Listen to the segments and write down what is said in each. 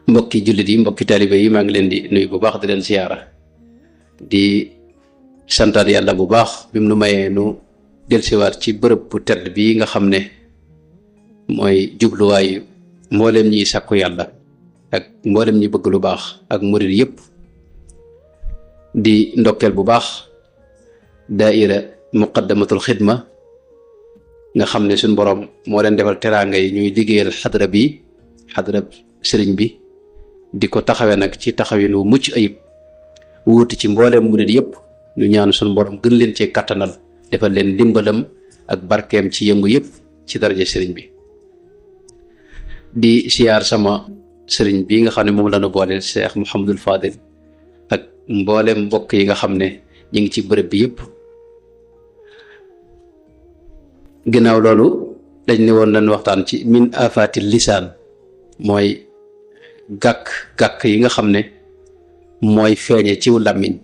mbokki jullit yi mbokki taalibe yi maa ngi leen di nuyu bu baax di leen siyaara di santaat yàlla bu baax bi mu nu mayee nu delsiwaat ci bërëb bu tedd bii nga xam ne mooy jubluwaayu mboolem ñiy sàkku yàlla ak mboolem ñi bëgg lu baax ak murid yépp di ndokkeel bu baax daaira muqaddamatul xidma nga xam ne suñ boroom moo leen defal teraanga yi ñuy liggéeyal xadra bi xadra sëriñ bi di ko taxawee nag ci taxawin wu mucc ayib wuuti ci mbooleem murid yépp ñu ñaan suñ boroom gën leen cee kattanal defal leen dimbalam ak barkeem ci yëngu yépp ci daraja sëriñ bi di siyaar sama sëriñ bi nga xam ne moom lañu booleel Cheikh Mouhamadul Fadil ak mbooleem mbokk yi nga xam ne ñu ngi ci bërëb bi yépp ginnaaw loolu dañ ne woon nañ waxtaan ci min afaati lisaan mooy gàkk yi nga xam ne mooy feeñe ciw làmmiñ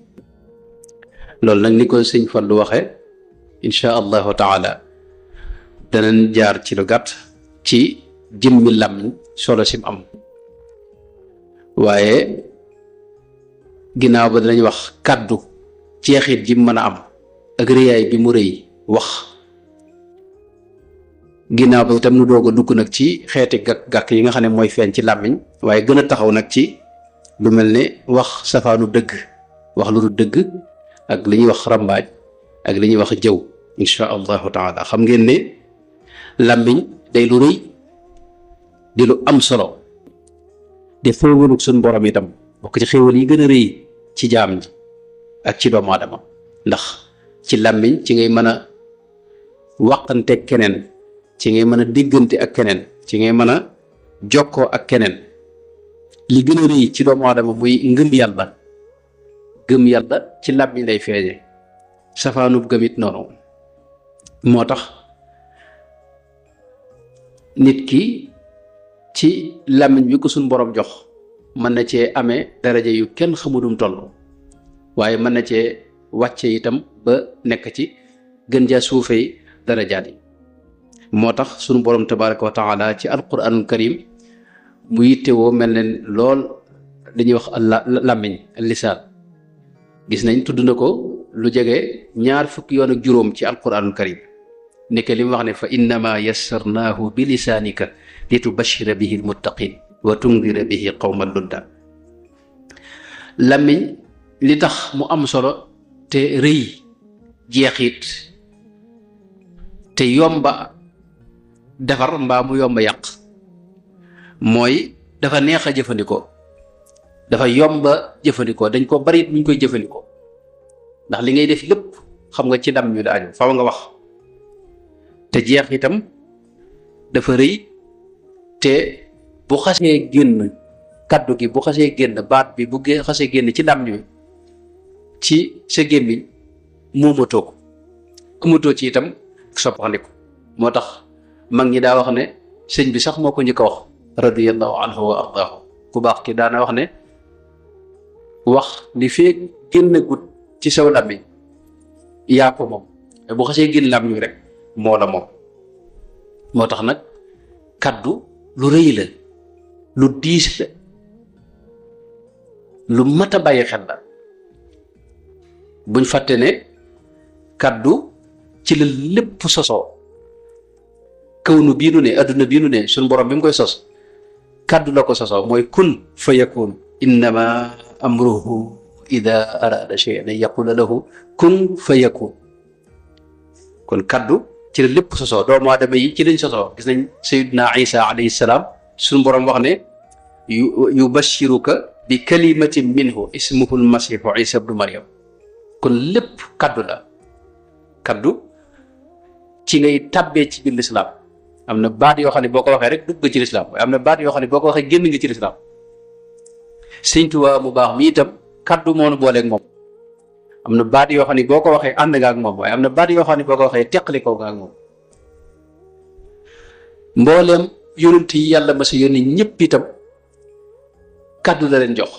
loolu nag ni ko sëñ Fallu waxe insha allahu taala danañ jaar ci lu gàtt ci jëmmi làmmiñ solo sim am waaye ginnaaw ba danañ wax kàddu jeexit ji mën a am ak rëyaay bi mu rëy wax ginnaaw ba itam nu doog a dugg nag ci xeeti gàkk yi nga xam ne mooy feeñ ci làmmiñ waaye gën a taxaw nag ci lu mel ne wax safaanu dëgg wax lu du dëgg ak li ñuy wax rambaaj ak li ñuy wax jëw insha allahu taala xam ngeen ne làmmiñ day lu rëy di lu am solo di xéewalug suñ borom itam bokk ci xéewal yi gën a rëy ci jaam ji ak ci doomu aadama ndax ci làmmiñ ci ngay mën a waxante keneen ci ngay mën a diggante ak keneen ci ngay mën a jokkoo ak keneen li gën a rëy ci doomu aadama muy ngëm yàlla gëm yàlla ci làmmiñ lay feeñe safaanub gëmit noonu moo tax nit ki ci làmmiñ bi ko suñ borom jox mën na cee amee daraja yu kenn xamudum toll waaye mën na cee wàcce itam ba nekk ci gën jaa suufee darajaat yi moo tax sunu borom tabaraka wa taala ci alquranul karim mu yittewoo mel ne lool li ñuy wax làmmiñ lisaan gis nañ tudd na ko lu jege 20 yoon ak juróom ci alquranul karim nekk li mu wax ne fa innama yassarnaahu bi lisaanika li tubashira bihi almuttaqin wa tundira bihi qawman ludda làmmiñ li tax mu am solo te rëy jeexit te yomba defar mbaa mu yomba yàq mooy dafa neex a jëfandikoo dafa yomba jëfandikoo dañ ko bari ñu koy jëfandikoo ndax li ngay def lépp xam nga ci lam ñu da aju faw nga wax te jeex itam dafa rëy te bu xasee génn kaddu gi bu xasee génn baat bi bu xasee génn ci lam ñu ci sa gémmiñ moomatoo ko amatoo ci itam soppandiku moo tax mag ñi daa wax ne sëñ bi sax moo ko njëkk a wax radiyallahu anhu wa ardaahu ku baax ki daana wax ne wax li fee génn gut ci saw làmmiñ yaa ko moom bu xasee génn làmmiñ rek moo la moom moo tax nag kaddu lu rëy la lu diis la lu mat a bàyyi xel la buñ fàtte ne kaddu ci la lépp sosoo kawnu bii nu ne adduna bii nu ne suñ borom bi mu koy sos kaddu la ko sosoo mooy kun fa yakun innama amruhu ida arada shay'an an yaqula lahu kun fa yakun kon kaddu ci la lépp sosoo doomu aadama yi ci lañ sosoo gis nañ sayyidina isa alayhi salaam suñ borom wax ne yubashiruka bi kalimatin minhu ismuhu almasihu isa ibnu maryam kon lépp kaddu la kaddu ci ngay tàbbee ci biir lislaam am na baat yoo xam ne boo ko waxee rek dugg nga ci lislaam waaye am na baat yoo xam ne boo ko waxee génn nga ci lislaam Sëñ Tuubaa mu baax mi itam kaddu moonu booleeg moom am na baat yoo xam ne boo ko waxee ànd nga ak moom waaye am na baat yoo xam ne boo ko waxee teqali ko nga ak moom mbooleem yonent yi yàlla ma sa yónni ñëpp itam kaddu la leen jox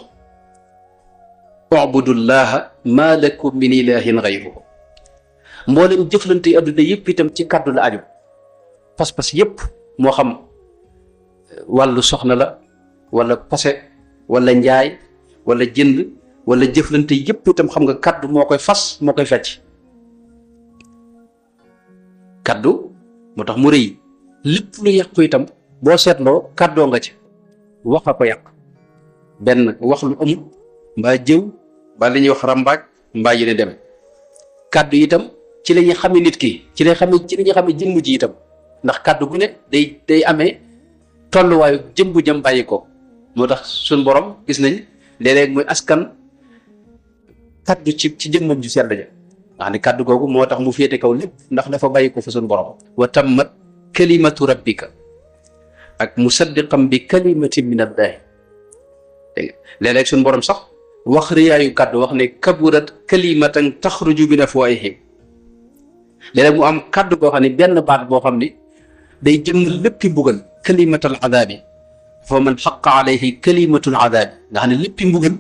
ubudullaha ma lakum min ilahin ghayruhu mboolem jëflante yi adduna yëpp itam ci kaddu la aju pas-pas yëpp moo xam wàllu soxna la wala pase wala njaay wala jënd wala jëflante yépp itam xam nga kaddu moo koy fas moo koy fecc. kaddu moo tax mu rëy lépp lu yàqu itam boo seetloo kaddoo nga ci wax a ko yàq benn wax lu amul mbaa jëw mbaa li ñuy wax rambaaj mbaa yi ne dem kaddu itam ci la ñuy xamee nit ki ci la ñuy xamee jëmm ji itam ndax kaddu gu ne day amee tolluwaayu jëmbu jëm bàyyi ko. moo tax suñ borom gis nañ léeg-léeg muy askan kaddu ci jëmmam ju sell ja nga xam ne kaddu googu moo tax mu féete kaw lépp ndax dafa bàyyi ko fa suñ borom wa tammat kalimatu rabbika ak musaddiqan bi kalimatin min allahi dégg nga léeg-léeg suñ borom sax wax riyaayu kaddu wax ne kaburat kalimatan taxruju min afwaahihim léeg-léeg mu am kaddu goo xam ne benn baat boo xam ni day jëmmal léppi mbugal kalimatal adaabi fa man xaqa alayhi kalimatul adaabi nga xam ne léppi mbugal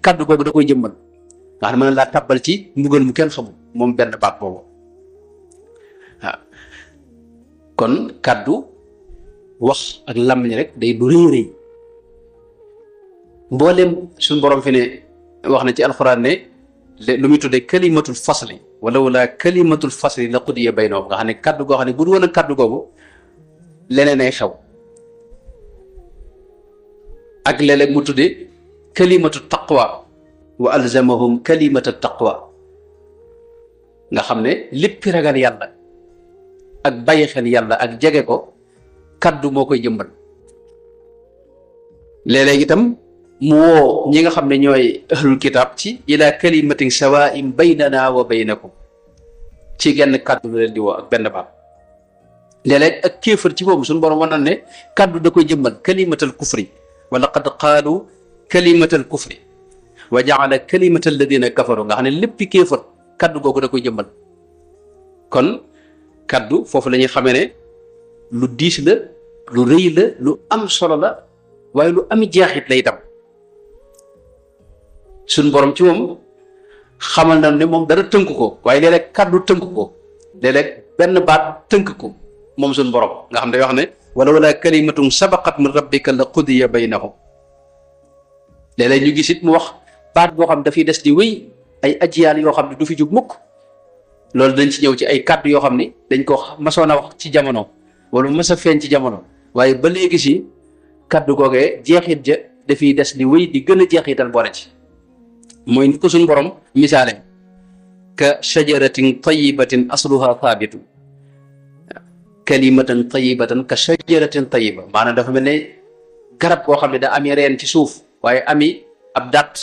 kaddu googu da koy jëmmal nga xam ne mën na laa tàbbal ci mbugal mu kenn xamul moom benn baat boobu waaw kon kaddu wax ak làmmiñ rek day lu rëy rëy mboolem suñu borom fi ne wax na ci alxuraan ne lu muy tuddee kalimatul fasli wala kalimatul fasli la qudiya baynahum nga xam ne kaddu goo xam ne bu dul woon a kaddu googu leneen ay xew ak léeg-léeg mu tuddee kalimatu taqwa wa alzamahum kalimata taqwa nga xam ne léppi ragal yàlla ak bàyyi xel yàlla ak jege ko kaddu moo koy jëmbal léeg-léeg itam mu woo ñi nga xam ne ñooy ahlul kitaab ci ila kalimatin sawaa'in baynana wa baynakum ci genn kaddu la leen di woo ak benn baat léeg-léeg ak kéefër ci boobu suñu borom war na ne kaddu da koy jëmbal kalimatal kufri wa laqad qaalu kalimatal kufri wa jaala kalimata alladina kafaru nga xam ne léppi kéefër kaddu googu da koy jëmbal kon kaddu foofu la ñuy xamee ne lu diis la lu rëy la lu am solo la waaye lu ami jeexit la itam suñ borom ci moom xamal na ne moom dara tënk ko waaye léeg-léeg kaddu tënk ko léeg-léeg benn baat tënk ko moom suñ borom nga xam ne day wax ne wala kalimatum sabaqat min rabbika la qudiya baynahum léeg-léeg ñu gis it mu wax baat boo xam dafay des di wéy ay ajiyaal yoo xam ne du fi jóg mukk loolu dañ ci ñëw ci ay kaddu yoo xam ni dañ ko masoon a wax ci jamono wala mas a feeñ ci jamono waaye ba léegi si kaddu googee jeexit ja dafiy des di wéy di gën a jeexital boole ci mooy ni ko suñ borom misaale ka shajaratin tayibatin asluha thabitu kalimatan tayibatan ka shajaratin tayiba maanaam dafa mel ne garab goo xam ne da ami reen ci suuf waaye ami ab dat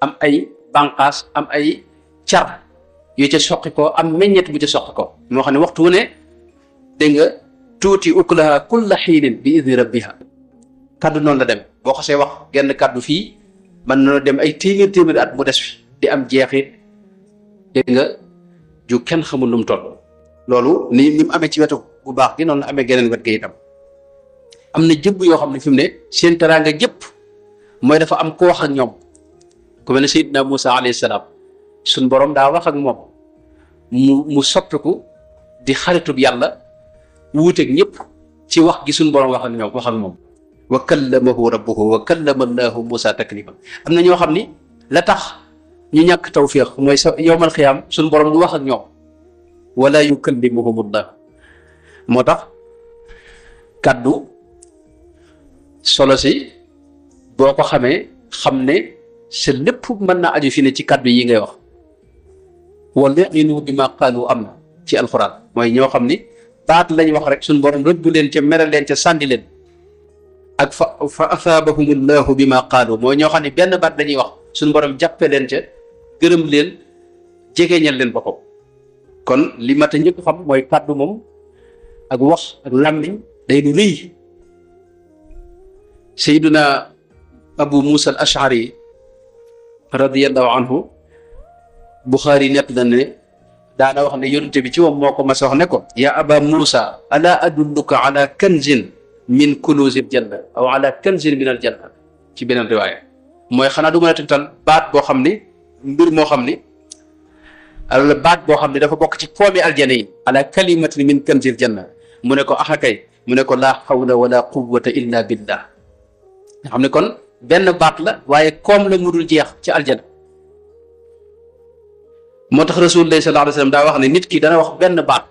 am ay bànqaas am ay car yu ca soqi ko am meññet bu ca soqi ko moo xam ne waxtu wu ne dégg nga tuuti ukulaha kulla xiinin bi idni rabbiha kaddu noonu la dem boo xasee wax genn kaddu fii mën na dem ay téeméer at mu des fi di am jeexit dégg nga ju kenn xamul lu mu toll loolu ni mu amee ci wetu bu baax gi noonu la amee geneen wet ga itam am na jëbb yoo xam ne fi mu ne seen teraanga jëpp mooy dafa am ko wax ak ñoom ku mel ne Seydina Moussa alayhi salaam suñ borom daa wax ak moom mu soppiku di xaritub yàlla wuuteeg ñëpp ci wax gi suñ borom wax ak moom wa kallamahu rabbuhu wa kallama allahu Moussa taklima am na ñoo xam ni la tax ñu ñàkk tawfiq mooy sa yowmal xiyaam suñ borom du wax ak ñoom wala yukallimuhumullah moo tax kaddu solo si boo ko xamee xam ne sa lépp mën na aju fi ne ci kaddu yi ngay wax wala inu bi ma qaalu am na ci alxuraan mooy ñoo xam ni baat lañ wax rek suñ borom rëbb leen ca mere leen ca sànni leen ak fa asaabahumullahu bi ma qaalu mooy ñoo xam ne benn baat lañuy wax suñ borom jàppe leen ca gërëm leen jegeñal leen boppam kon li mat a njëkk xam mooy kaddu moom ak wax ak làmmiñ day lu rëy Seydina Abu Musa al Ashari radiyallahu anhu Buxaari nett na ne daana wax ne yonente bi ci moom moo ko mas a wax ne ko ya aba Musa ala adulluka ala kanzin min kunuzil janna aw ala kanzin min al janna ci beneen riwaaya mooy xanaa du mën a tegtal baat boo xam ni mbir moo xam ni ala baat boo xam ne dafa bokk ci poomi aljana yi ala kalimatin min kanzil janna mu ne ko axa kay mu ne ko laa hawla wala quwwata illa billah nga xam ne kon benn baat la waaye koom la mu dul jeex ci aljana. moo tax rasulullah sallallahu alayhi wasallam daa wax ne nit ki dana wax benn baat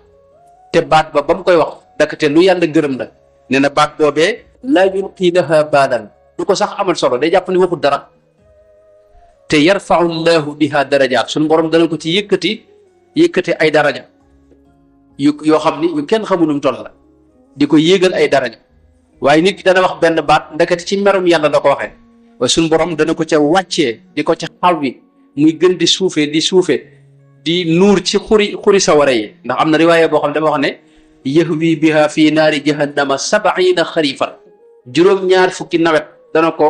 te baat ba mu koy wax dakate lu yàlla gërëm la nee na baat boobee laa yulqi laha baalan du ko sax amal solo day jàpp ni waxut dara te yarfau llahu biha darajaat suñu borom dana ko ci yëkkati ay daraja yoo xam ni yu kenn xamul nu mu toll la di ko yéegal ay daraja waaye nit ki dana wax benn baat ndakati ci merum yàlla la ko waxee waaye suñu borom dana ko ca wàccee di ko ca xaw wi muy gën di suufee di nuur ci xuri sawara yi ndax am na riwaaya boo xam ne dama wax ne yahwi biha fi naari jahannama 70 xarifan juróom-ñaar fukki nawet dana ko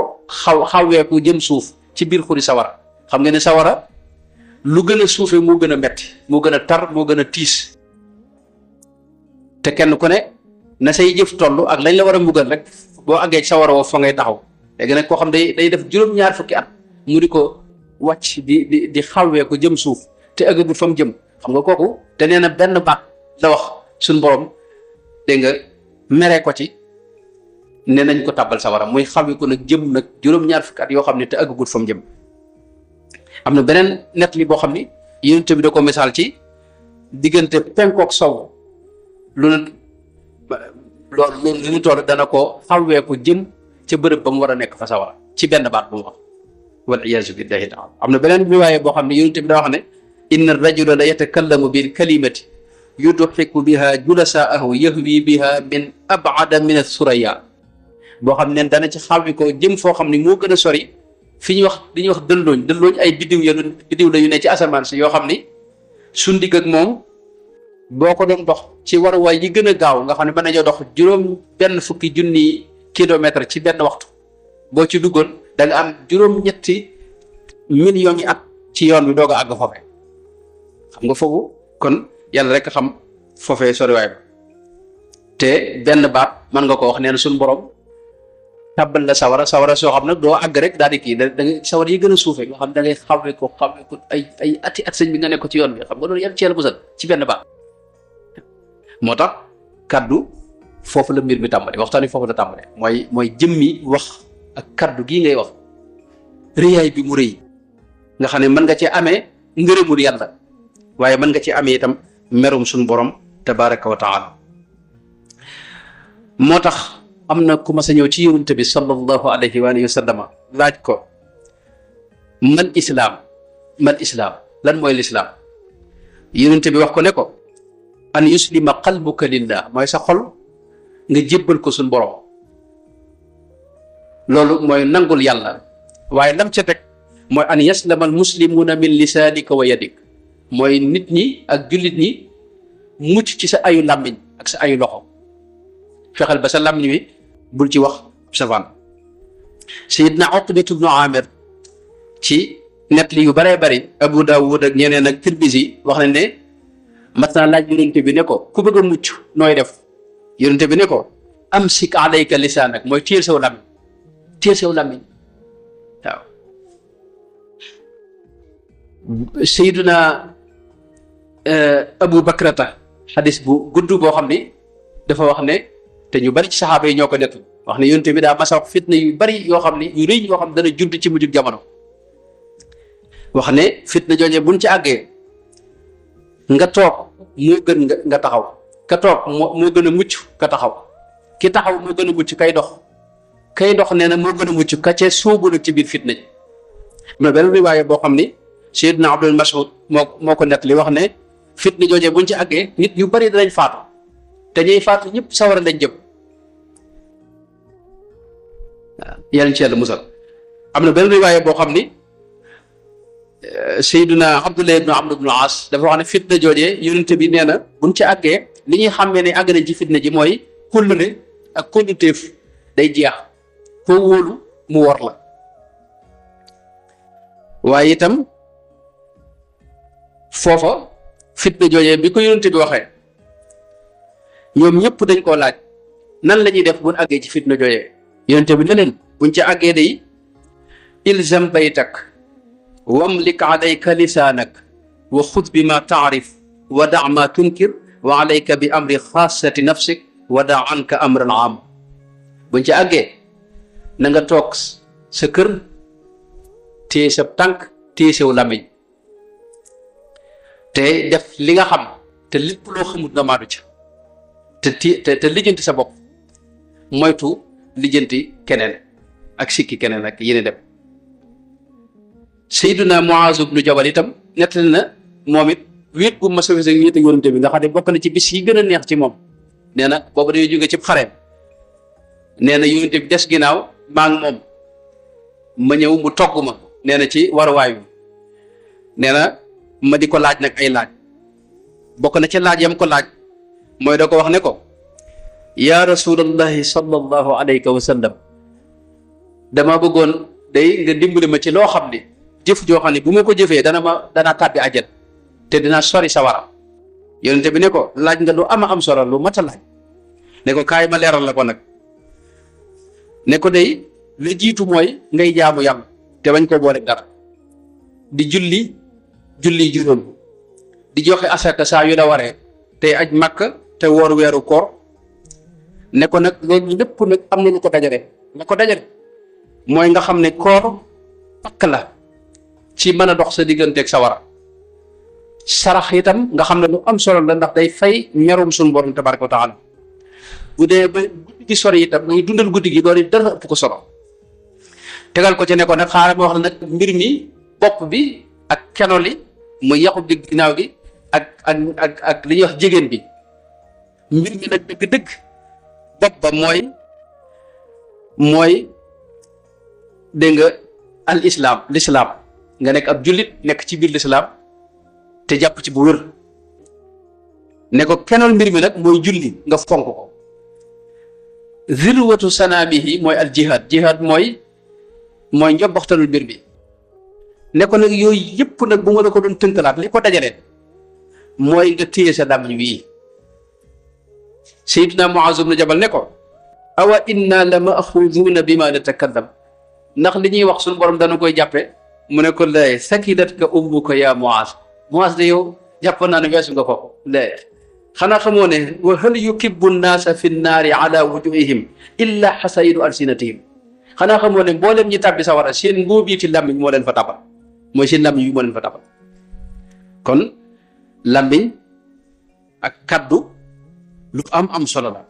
xaweeku jëm suuf ci biir xuri sawara. xam nga ne sawara lu gën a suufee moo gën a metti moo gën a tar moo gën a tiis te kenn ku ne na say jëf toll ak lañ la war a mbugal rek boo àggee ci sawara woo fa ngay taxaw léegi nag koo xam day def juróom-ñaar fukki at mu di ko wàcc di xaweeku jëm suuf te ëggagul fa mu jëm xam nga kooku te nee na benn baat la wax suñ borom dégg nga meree ko ci ne nañ ko tàbbal sawara muy xawi ko nag jëm nag juróom-ñaar fukki at yoo xam ne te ëggagul fa mu jëm. am na beneen nett li boo xam ni yonent bi da ko misaal ci diggante penkook sow lu ne loolu lu ñu toll dana ko xawee ko jëm ca bërëb ba mu war a nekk fa sawara ci benn baat bu mu wax wal iyaazu billahi taala. am na beneen riwaaya boo xam ne yonent bi da wax ne inna rajula la yatakallamu bil kalimati yudxiku biha julasaahu yahwi biha min abada min asuraya boo xam ne dana ci xawi ko jëm foo xam ne moo gën a sori fi ñuy wax li ñuy wax dëllooñ ay biddiw la yu ne ci asamaan si yoo xam ni su ndigg ak moom boo ko doon dox ci waruwaay yi gën a gaaw nga xam ne mën nañoo dox juróom benn fukki junni kilomètre ci benn waxtu boo ci duggoon da nga am juróom-ñetti millions yi at ci yoon bi doog a àgg foofe xam nga foofu kon yàlla rek xam foofee soriwaay ba te benn baat mën nga ko wax nee na suñu borom tàbbal la sawara soo xam nag doo àgg rek daal di kii da ngay sawara yi gën a suufee nga xam da ngay xawee ko ay ati at sëñ bi nga nekk ko ci yoon bi xam nga loolu yàlla ci yàlla musal ci benn baat. moo tax kaddu foofu la mbir mi tàmbale waxtaan wi foofu la tàmbale mooy jëmmi wax ak kaddu gii ngay wax rëyaay bi mu rëy nga xam ne mën nga cee amee ngërëmul yàlla waaye mën nga ci amee itam merum suñu borom tabaraka wa taala. moo tax am na ku ma sa ñëw ci yonent bi sallallahu alayhi wa alihi wa sallama laaj ko man islaam lan mooy lislaam yonent bi wax ko ne ko an yuslima qalbuka lillah mooy sa xol nga jébbal ko suñ borom loolu mooy nangul yàlla waaye lam ca teg mooy an yaslama al muslimuna min lisaanika wa yadik mooy nit ñi ak jullit ñi mucc ci sa ayu làmmiñ ak sa ayu loxo fexeel ba sa làmmiñ wi bul ci wax safaan. Sayyidna Uqbatu bnu Amir ci nett li yu baree bari Abu Dawud ak ñeneen ak Tirmisi wax nañ ne mat naa laaj yonente bi ne ko ku bëgg a mucc nooy def yonente bi ne ko amsik alayka lisaanak mooy téel saw làmmiñ waaw. Sayyiduna Abu Bakrata xadis bu gudd boo xam ni dafa wax ne te ñu bari ci saxaaba yi ñoo ko nettu wax ne yonent bi daa masa wax fitna yu bari yoo xam ne yu rëy yoo xam ne dana judd ci mujjug jamono wax ne fitna jooje buñ ci àggee nga toog moo gën nga taxaw ka toog moo gën a mucc ka taxaw ki taxaw moo gën a mucc kay dox nee na moo gën a mucc ka cee sóobu nag ci biir fitna ji. mais benn riwaaya boo xam ni Seydina Abdul Mas'ud moo ko nett li wax ne fitna jooje buñ ci àggee nit yu bari danañ faatu te ñuy faatu ñëpp sawara lañ jëm waaw yàlla ci yàlla musal. am na benn riwaaya boo xam ni Seydina Abdullah ibn Amr ibn As dafa wax ne fitna joojee yonent bi nee na buñ ci àggee li ñuy xàmmee ne àgg nañ ci fitna ji mooy kóllëre ak kóoluteef day jeex foo wóolu mu wor la waaye itam foofa fitna joojee bi ko yonent bi waxee ñoom ñëpp dañ koo laaj nan la ñuy def buñ àggee ci fitna joojee yonent bi ne leen buñ ci àggee day ilzam baytak wamlik alayka lisaanak wa xud bi ma taarif wa da ma tunkir wa alayka bi amri xaasati nafsik wa da anka amral am buñ ci àggee na nga toog sa kër téye sa tànk téye saw làmmiñ te def li nga xam te lépp loo xamut nga maadu ca te lijjanti sa bopp moytu lijjanti keneen ak sikki keneen ak yéene dem. Sayyiduna Muaz ibnu Jabal itam nettali na moom it wéet gu mas a wéet ak yonente bi nga xam ne bokk na ci bis yi gën a neex ci moom. nee na boobu dañuy jóge ci xareem nee na yonente bi des ginnaaw maa ngi moom ma ñëw mu togg ma nee na ci waruwaay wi nee na ma di ko laaj nag ay laaj bokk na ci laaj yam ko laaj mooy da ko wax ne ko yaa rasulallahi sallallahu alayhi wa sallam dama bëggoon day nga dimbali ma ci loo xam ne jëf joo xam ne bu ma ko jëfee danaa tàbbi àjjana te dinaa sori sawara yonente bi ne ko laaj nga lu am solo lu mat a laaj ne ko kaay ma leeral la ko nag ne ko day la jiitu mooy ngay jaamu yàlla te bañ ko boole dara di julli juróom di joxe asaka saa yu la waree tey aj Makka te woor weeru koor ne ko nag loolu lépp nag am na lu ko dajale la ko dajale mooy nga xam ne koor pakk la ci mën a dox sa digganteeg sa wara sarax itam nga xam ne lu am solo la ndax day fay merum suñu borom tabaraka wa taala bu dee ba guddi gi sori itam ngay dundal guddi gi loolu dara ëpp ko solo tegal ko ci ne ko nag xaaral ma wax la nag mbir mi bopp bi ak keno li mu yaxub di ginnaaw gi ak li ñuy wax jigéen bi mbir mi nag dëgg-dëgg bopp ba mooy dégg nga al islam l'islam nga nekk ab jullit nekk ci biir l'islam te jàpp ci bu wér ne ko kenol mbir mi nag mooy julli nga fonk ko zirwatu sanaamihi mooy al jihad mooy njobbaxtalul mbir bi ne ko nag yooyu yëpp nag bu ma la ko doon tënkalaat li ko dajalee mooy nga téye sa làmmiñ wii Sayyidina Muaz ibn Jabal ne ko awa inna la maxuduuna bima natakallam ndax li ñuy wax suñu borom dana koy jàppe mu ne ko lay sakidat ka ummuka ya Muaz de yow jàppoon naa ne weesu nga ko lay xanaa xamoo ne wa hal yukibbu nnaasa fi nnaari ala wujuhihim illa xasaidu alsinatihim xanaa xamoo ne mboolem ñi tàbbi sawara seen ngóob yi ci làmmiñ moo leen fa tabal mooy seen làmmiñ yi moo leen fa tabal kon làmmiñ ak kaddu lu am solo la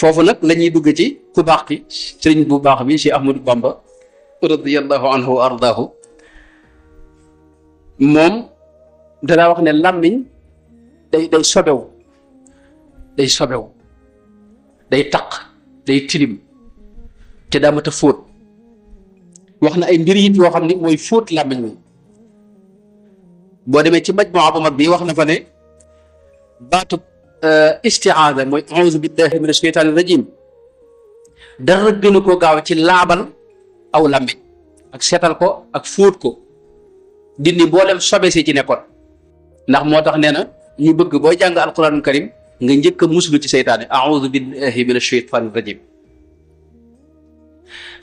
foofu nag la ñuy dugg ci ku baax ki sëriñ bu baax bi Cheikh Ahmadou Bamba radiyallahu anhu wa ardaahu moom danaa wax ne làmmiñ day sobewu day taq day tilim te daa mat a fóot wax na ay mbir it yoo xam ni mooy fóot làmmiñ mi boo demee ci majmuwa bu mag bi wax na fa ne baatu istiaada mooy auzu billahi min asheytaani rajim dara gënu ko gaaw ci laabal aw làmmiñ ak seetal ko ak fóot ko dindi mboolem sobe si ci nekkoon ndax moo tax nee na ñu bëgg booy jàng alquranul karim nga njëkk a muslu ci seytaane auzu billahi min asheytaani rajim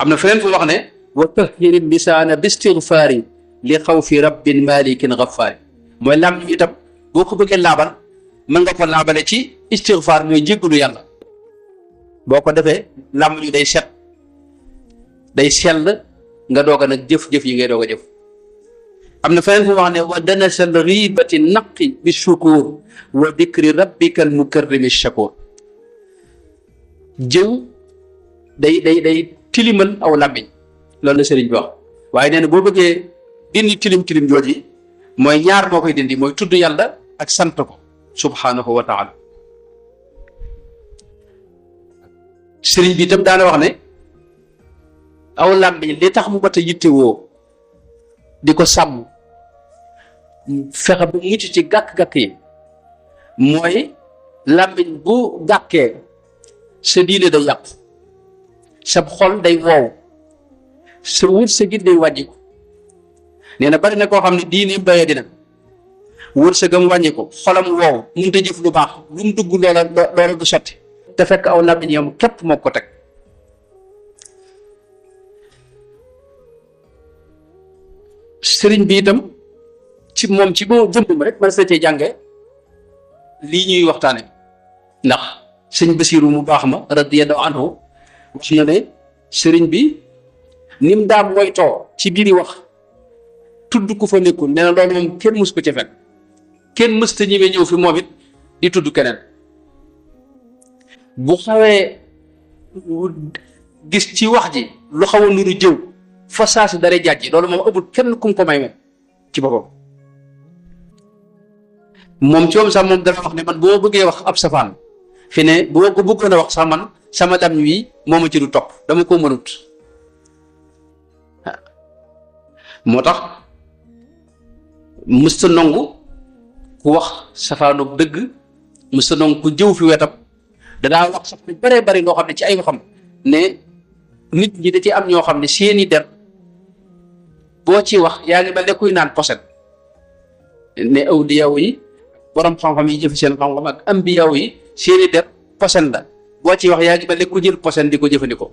am na feneen fu wax ne wa tahiri lisaana bi istigfaari li xawfi rabbin malikin gaffaari mooy làmmiñ itam boo ko bëggee laabal mën nga ko laabale ci istigfaar mooy jéggalu yàlla boo ko defee làmmiñ yu day set day sell nga doog a nag jëf-jëf yi ngay doog a jëf am na feneen fu wax ne wa danasal riibati naqi bi shukur wa dikri rabbika al mukarrimi shakur jëw day tilimal aw làmmiñ loolu la sëriñ bi wax waaye nee na boo bëggee dindi tilim jooji mooy ñaar moo koy dindi mooy tudd yàlla ak sant ko subhanahu wa taala sëriñ bi itam daana wax ne aw làmmiñ li tax mu mat a yittewoo di ko sàmm fexe ba mucc ci gàkk-gàkk yi mooy làmmiñ bu gàkkee sa diine day yàqu sa xol day wow sa wërsëg day wàññi ko nee na bari na koo xam ne diine doye dina wërsëgam wàññi ko xolam wow mënut a jëf lu baax lu mu dugg loola du sotti te fekk aw làmmiñ yam képp moo ko teg sëriñ bi itam ci moom ci boo jëmbam rek man sa cee jànge lii ñuy waxtaane ndax sëñ Basiiru mu baax ma radiyallahu anhu wax na ne sëriñ bi nim daam moytoo ci biiri wax tudd ku fa nekkul nee na loolu moom kenn mus ko ca fekk kenn mësta ñëwee ñëw fi moom it di tudd keneen bu xawee gis ci wax ji lu xaw a nuru jëw fa saasi dara jàjji loolu moom ëppul kenn kum ko may moom ci boppam moom ci moom sax moom dana wax ne man boo bëggee wax ab safaan fi ne boo ko bëggoon a wax sax man sama dam wi moo ma ci du topp dama ko mënut moo tax mësta nongu ku wax safaanu dëgg mësta nongu ku jëw fi wetam danaa wax sax lu baree bari loo xam ne ci ay waxam ne nit ñi da ci am ñoo xam ne seeni der boo ci wax yaa ngi mel ne kuy naan poset ne awliyaw yi borom xam-xam yi jëf seen xam-xam ak ambiyaw yi seeni der posen la boo ci wax yaa ngi mel ne ku jël posen di ko jëfandikoo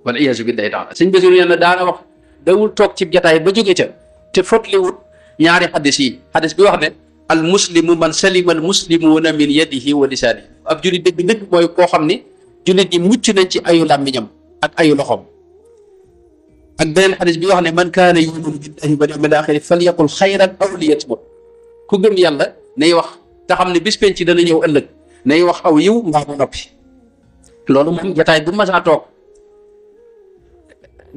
wala iyaasu billahi taala sëñ Basiru nee na daana wax dawul toog ci jataay ba jóge ca te fotliwut ñaari xadis yi xadis bi wax ne al muslimu man salima al muslimuuna min yadihi wa lisaanihi ab jullit dëgg dëgg mooy koo xam ni jullit ñi mucc nañ ci ayu làmmiñam ak ayu loxoom ak beneen xadis bi wax ne man kaana yuminu billahi wal yawmil aaxiri falyaqul xayran aw liyasmut ku gëm yàlla nay wax te xam ne bis penc ci dana ñëw ëllëg nay wax aw yiw mbaa mu noppi loolu moom jataay bu masaa toog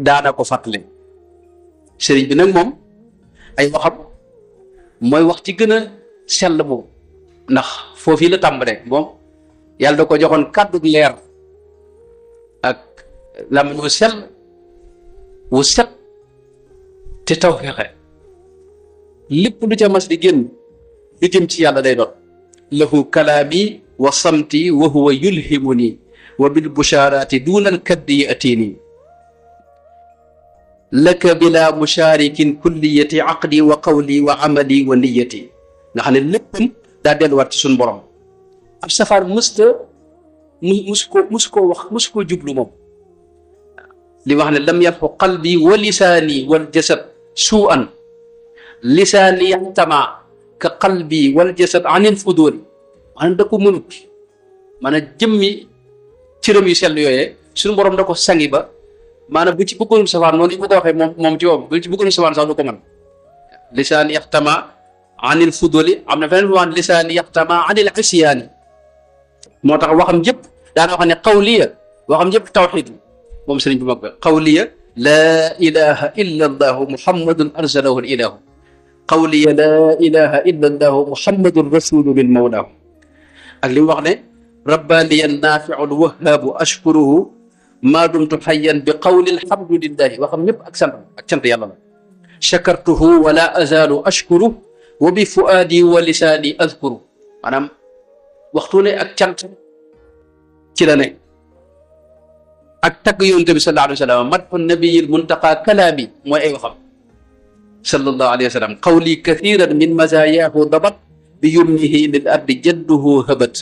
daana ko fàttali sëriñ bi nag moom ay waxam mooy wax ci gën a sell moom ndax foofii la tàmbalee moom yàlla da ko joxoon kàddu leer ak làmmiñ wu sell wu set te taw fexe lépp lu ca mas di génn lu jëm ci yàlla day doon lahu kalaami wa samti wa huwa yulhimuni wa bil busharati dunal kaddi yatini laka bila musharikin kulliyati aqdi wa qawli wa amali wa niyati nga xam ne léppam daa delluwaat ci suñu borom ab safar musu koo wax musu koo jublu moom li wax ne lam yarxu qalbi wa lisaani wal jasad suu'an lisaani yaxtama ka qalbi wal jasad anil fuduli maanaam da ko mënut maanaam jëmmi cëram yu sell yooyee suñu borom da ko sangi ba maanaam bu ci bëggoon safaan noonu bu ko waxee moom ci moom bu ci bëggoon safaan sax du ko mën lisaani yaxtama anil fuduli am na feneen wax lisaani yaxtama anil isyaani moo tax waxam jëpp daana wax ne qawliya waxam jëpp tawxid moom sëriñ bu mag ba qawliya laa ilaha illa allahu muhammadun arsalahu al ilahu qawliya laa ilaha illa allahu muhammadun rasulu min mawlaahu ak li mu wax ne rabbaniya naafiu lwahaabu ashkuruhu maa dumtu xayyan bi qawli alhamdulillahi waxam ñëpp ak sant yàlla la shakartuhu wala azaalu ashkuru wa bi fuaadi wa lisaani azkuru maanaam waxtu ne ak cant ci la ne ak tagg yonent bi sallallahu alayhi wa sallam madxu nabiyil muntaqa kalaami mooy ay waxam sallallahu alayhi wa sallam qawli kathiran min mazayaahu dabat bi yumnihi lil ardi jadduhu habat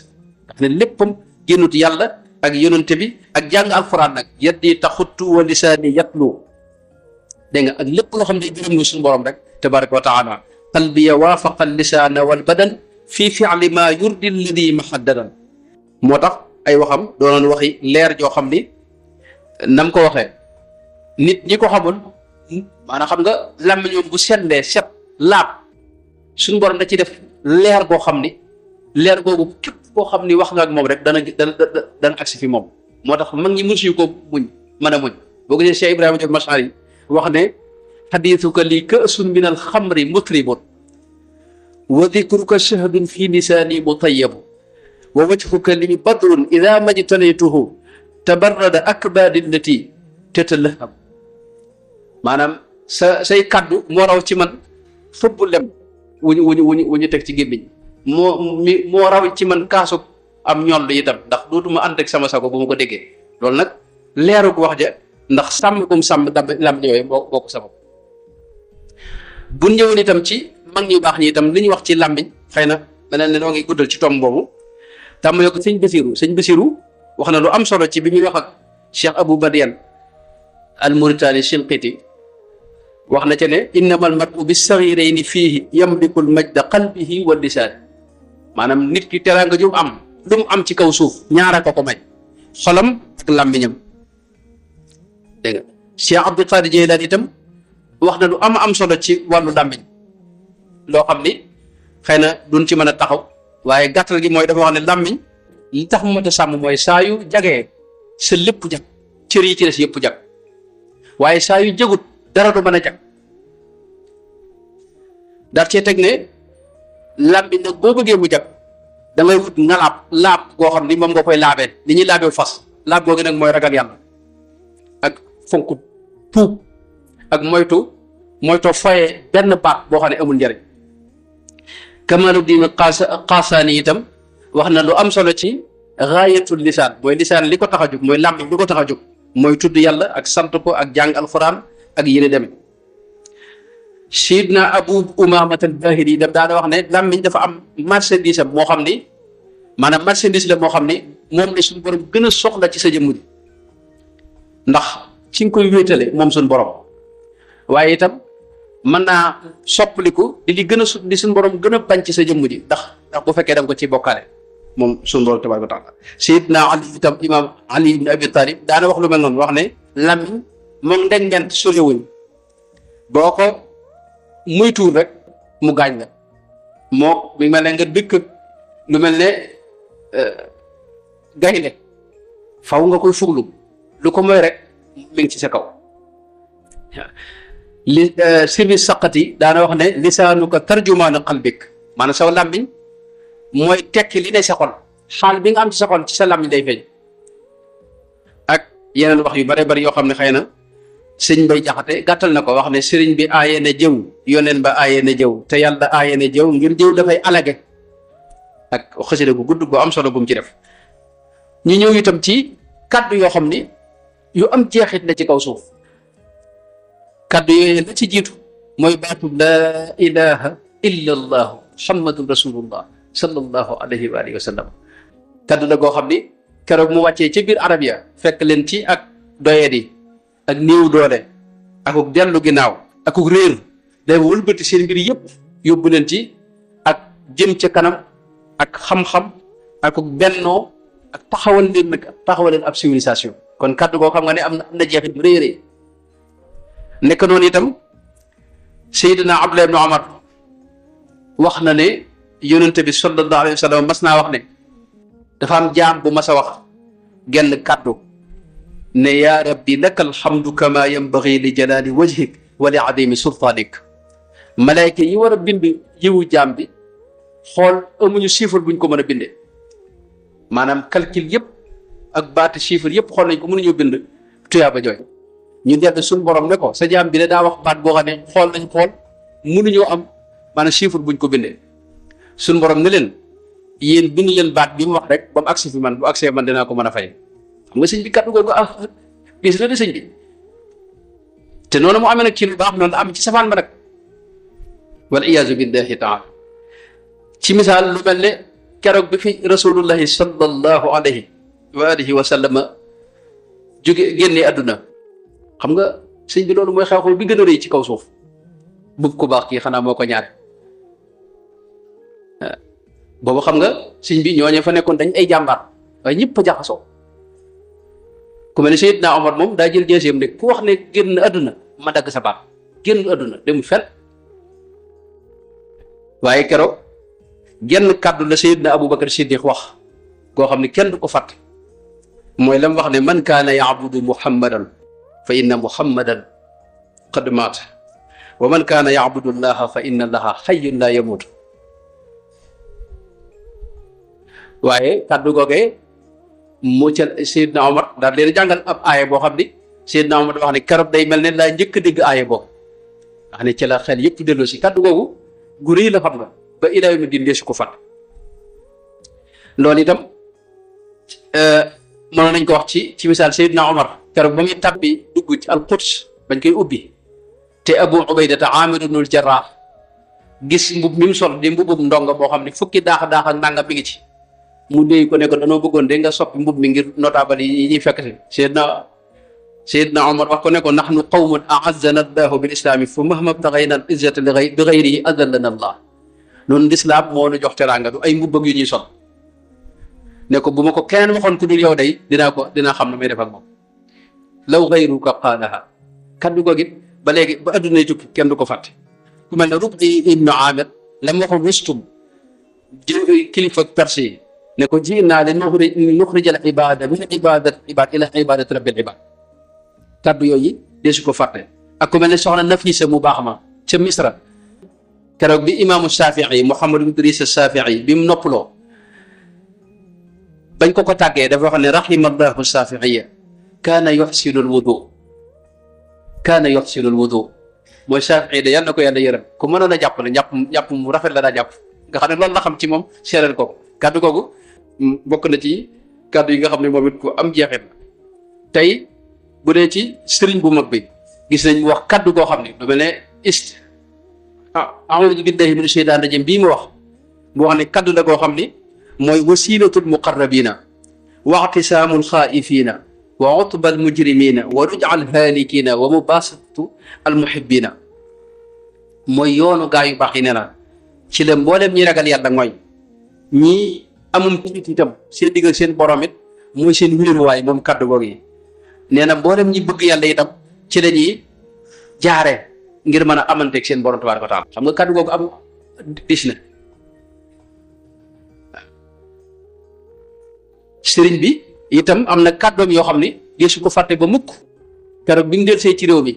ndax ne léppam génnut yàlla ak yonent bi ak jàng alquran nag yaddi taxuttu wa lisaani yatlu dégg nga ak lépp loo xam ne gërëm nga suñu borom rek tabaraka wa taala qalbiya waafaqa lisaana wal badan fii fi'li maa yurdi alladi mahaddadan moo tax ay waxam doonoon waxi leer joo xam ni nam ko waxee nit ñi ko xamul maanaam xam nga làmmiñoom bu sellee set laab suñu borom da ci def leer goo xam ni leer googu képp koo xam ni wax nga ak moom rek dana agsi fi moom moo tax mag ñi mësuñu ko muñ mën a muñ boo gisee Cheikh Ibrahima Diop Mashari wax ne xadiisuka li ka'sun min al xamri mutribun wa dikruka shahdun fi lisaani mutayyabu wa wajhuka li badrun ida majtanaytuhu tabarrada akbaadi allati tatalahab maanaam say kaddu moo raw ci man fëbbu lem wuñu teg ci gémmiñ moo raw ci man kaasu am ñoll itam ndax dootuma ànd ak sama sago bu ma ko déggee loolu nag leerug wax ja ndax sàmm gum sàmm lam yooyu boo ko sabab bu ñëwoon itam ci mag ñu baax ñi itam li ñu wax ci làmmiñ xëy na beneen ne noo ngi guddal ci tomb boobu tàmm yoo ko sëñ Basiru wax na lu am solo ci bi muy wax ak Cheikh Abou Badiane al Mauritani Shinqiti wax na ca ne innamal mar'u bis saghirayni fiihi yamlikul majda qalbihi wa lisaan maanaam nit ki teraanga ju am lu mu am ci kaw suuf ñaara ko may xolam ak làmmiñam dégg nga Cheikh Abdul Qadir Jeylaani itam wax na lu am solo ci wàllu làmmiñ loo xam ni xëy na duñ ci mën a taxaw waaye gàttal gi mooy dafa wax ne làmmiñ li tax mu mat a sàmm mooy saa yu jagee sa lépp jag cër yi ci des yëpp jag waaye saa yu jagut dara du mën a jag daal cee teg ne làmmiñ nag boo bëggee mu jag da ngay wut ngalaab laab goo xam ni moom nga koy laabee li ñuy laabee fas laab googu nag mooy ragal yàlla ak fonk tuub ak moytoo foye benn baat boo xam ne amul njëriñ. Kamaluddin Qasaani itam wax na lu am solo ci gaayatul lisaan mooy lisaan li ko tax a jóg mooy làmmiñ li ko tax a jóg mooy tudd yàlla ak sant ko ak jàng alquran ak yéene demee. Sidna Abu Umaamata al-Baahili itam daana wax ne làmmiñ dafa am marchandise am moo xam ni maanaam marchandise la moo xam ni moom la suñu borom gën a soxla ci sa jëmm ji ndax ci nga koy wéetale moom suñu borom waaye itam mën naa soppaliku di li gën a di suñu borom gën a bañ ci sa jëmm ji ndax bu fekkee da nga ko ci bokkaale moom suñu borom tabaaraka wa taala. Sidna Ali itam imaam Ali ibn Abi Talib daana wax lu mel noonu wax ne làmmiñ moom ndengent soriwuñ boo ko muy tuur rek mu gaañ la moo mi mel ne nga dëkk lu mel ne gaynde faw nga koy fuglu lu ko mooy rek mi ngi ci sa kaw. li service saqati daana wax ne lisaanuka tarjumaanu qalbik maanaam saw làmmiñ mooy tekki li ne sa xol xaal bi nga am ci sa xol ci sa làmmiñ day feeñ ak yeneen wax yu bare bari yoo xam ne xëy na sëñ Mbay Jaxate gàttal na ko wax ne sëriñ bi aaye na jëw yoneen ba aaye na jëw te yàlla aaye na jëw ngir jëw dafay alage ak xasida gu gudd gu am solo bu mu ci def. ñu ñëw itam ci kaddu yoo xam ni yu am jeexit la ci kaw suuf kaddu yooyu la ci jiitu mooy baatu laa ilaha illa allahu muhammadun rasulullah sallallahu alayhi wa alihi wa sallam kaddu la goo xam ni keroog mu wàccee ci biir arabia fekk leen ci ak doyadi ak néew doole akuk dellu ginnaaw akuk réer day wëlbati seen mbir yëpp yóbbu leen ci ak jëm ca kanam ak xam-xam akuk bennoo ak taxawal leen ab civilisation kon kaddu goo xam nga ne am na jeexit bu réeree nekk noonu itam Seydina Abdullah ibn Umar wax na ne yonent bi sallallahu alayhi wa sallam mas naa wax ne dafa am jaam bu mas a wax genn kaddu ne yaa rabbi laka alhamdu kama yanbaghi li jalali wajhik wa li adimi sultanik malayka yi war a bind yiwu jaam bi xool amuñu chiffre buñ ko mën a bindee maanaam calcul yëpp ak baati chiffre yëpp xool nañ ko mënuñoo bind tuyaaba jooy ñu dellu suñu borom ne ko sa jaam bi ne daa wax baat boo xam ne xool mënuñoo am maanaam chiffre buñ ko bindee suñu borom ne leen yéen bind leen baat bi mu wax rek ba mu agsi fi man bu agsee man dinaa ko mën a fay xam nga sëñ bi kàddu googu bis la de sëñ bi te noonu mu amee nag ci lu baax noonu la am ci safaan ba nag wal iyaazu billahi taala ci misaal lu mel ne keroog bi fi rasulullahi sallallahu alayhi wa alihi wa sallama jóge génnee àdduna xam nga sëñ bi loolu mooy xew-xew bi gën a rëy ci kaw suuf bub ku baax kii xanaa moo ko ñaare boobu xam nga sëñ bi ñooñee fa nekkoon dañ ay jàmbaar waaye ñëpp a jaxasoo ku mel ne Seydina Omar moom daa jël deuxième ne ku wax ne génn àdduna ma dagg sa baat génn àdduna demul fen waaye keroog genn kàddu la Seydina Aboubacar Siddiq wax koo xam ne kenn du ko fàtte mooy la mu wax ne man kaana yaabudu muhammadan fa inna muhammadan qad maata wa man kaana yaabudu llaha fa inna allaha xayyun laa yamuutu waaye kàddu googee mu ca Seydina Omar daal leen jàngal ab aaya boo xam ni Seydina Omar wax ne keroog day mel ne laa njëkk a dégg aaya boobu wax ne ci la xel yëpp delloo si kàddu googu gu rëy la xam nga ba ilaa yawmi diin deesu ko fàtt loolu itam mënoon nañ ko wax ci misaal Seydina Omar keroog ba muy tàbbi dugg ci al-Quds bañ koy ubbi te Abu Ubaydata Aamir ibnul Jarraah gis mbub mi mu sol di mbubum ndongo boo xam ne fukki daax ak nangam mi ngi ci mu déy ko ne ko danoo bëggoon de nga soppi mbub mi ngir notable yi ñuy fekk si Seydina Omar wax ko ne ko nahnu qawmun a'azzana allahu bil islaami fa mahma btaghayna al izzata bi ghayrihi adallana allah noonu lislaam moo nu jox teraanga du ay mbubb yu ñuy sol ne ko bu ma ko keneen waxoon ku dul yow day dinaa xam ne may def ak moom law gayruka qaalaha kaddu googu it ba léegi ba addunay tukki kenn du ko fàtte ku mel ne Rubi ibnu Amir la mu waxoon Rustum kilifa perse yi ne ko ji naa le nuxrij al ibada min ibadat ibad ila ibadat rabbil ibad kaddu yooyu deesu ko fàtte ak ku mel ne soxna Nafisa mu baax ma ca Misra keroog bi imaamu Shafii Muhammad Idris Shafii bi mu noppaloo bañ ko tàggee dafa wax ne rahimallahu Shafiiya kaana yuxsinu alwudu mooy Shafii de yal na ko yàlla yërëm ku mënoon a jàpp la jàpp mu rafet la daa jàpp nga xam ne loolu la xam ci moom seeral ko kaddu googu bokk na ci kaddu yi nga xam ne moom it ku am jeexit la tey bu dee ci sëriñ bu mag bi gis nañ mu wax kaddu goo xam ne lu mel ne a'uudu billahi mina shaytaani rajiim bii mu wax ne kaddu la goo xam ni mooy wasilatul muqarrabina wa i'tisaamul xaa'ifiina wa utbal mujrimina wa ruj'al haalikina wa mubasatu al muhibbina mooy yoonu gaa yu baax yi ne na ci la mboolem ñi ragal yàlla mooy ñii amum tiit itam seen digg ak seen borom it mooy seen wéeruwaay moom kaddu googu yi nee na mboolem ñi bëgg yàlla itam ci la ñuy jaare ngir mën a amanteeg seen borom tabaaraka wa taala xam nga kaddu googu am dis na sëriñ bi itam am na kàddoom yoo xam ni deesu ko fàtte ba mukk keroog bi mu del see ci réew mi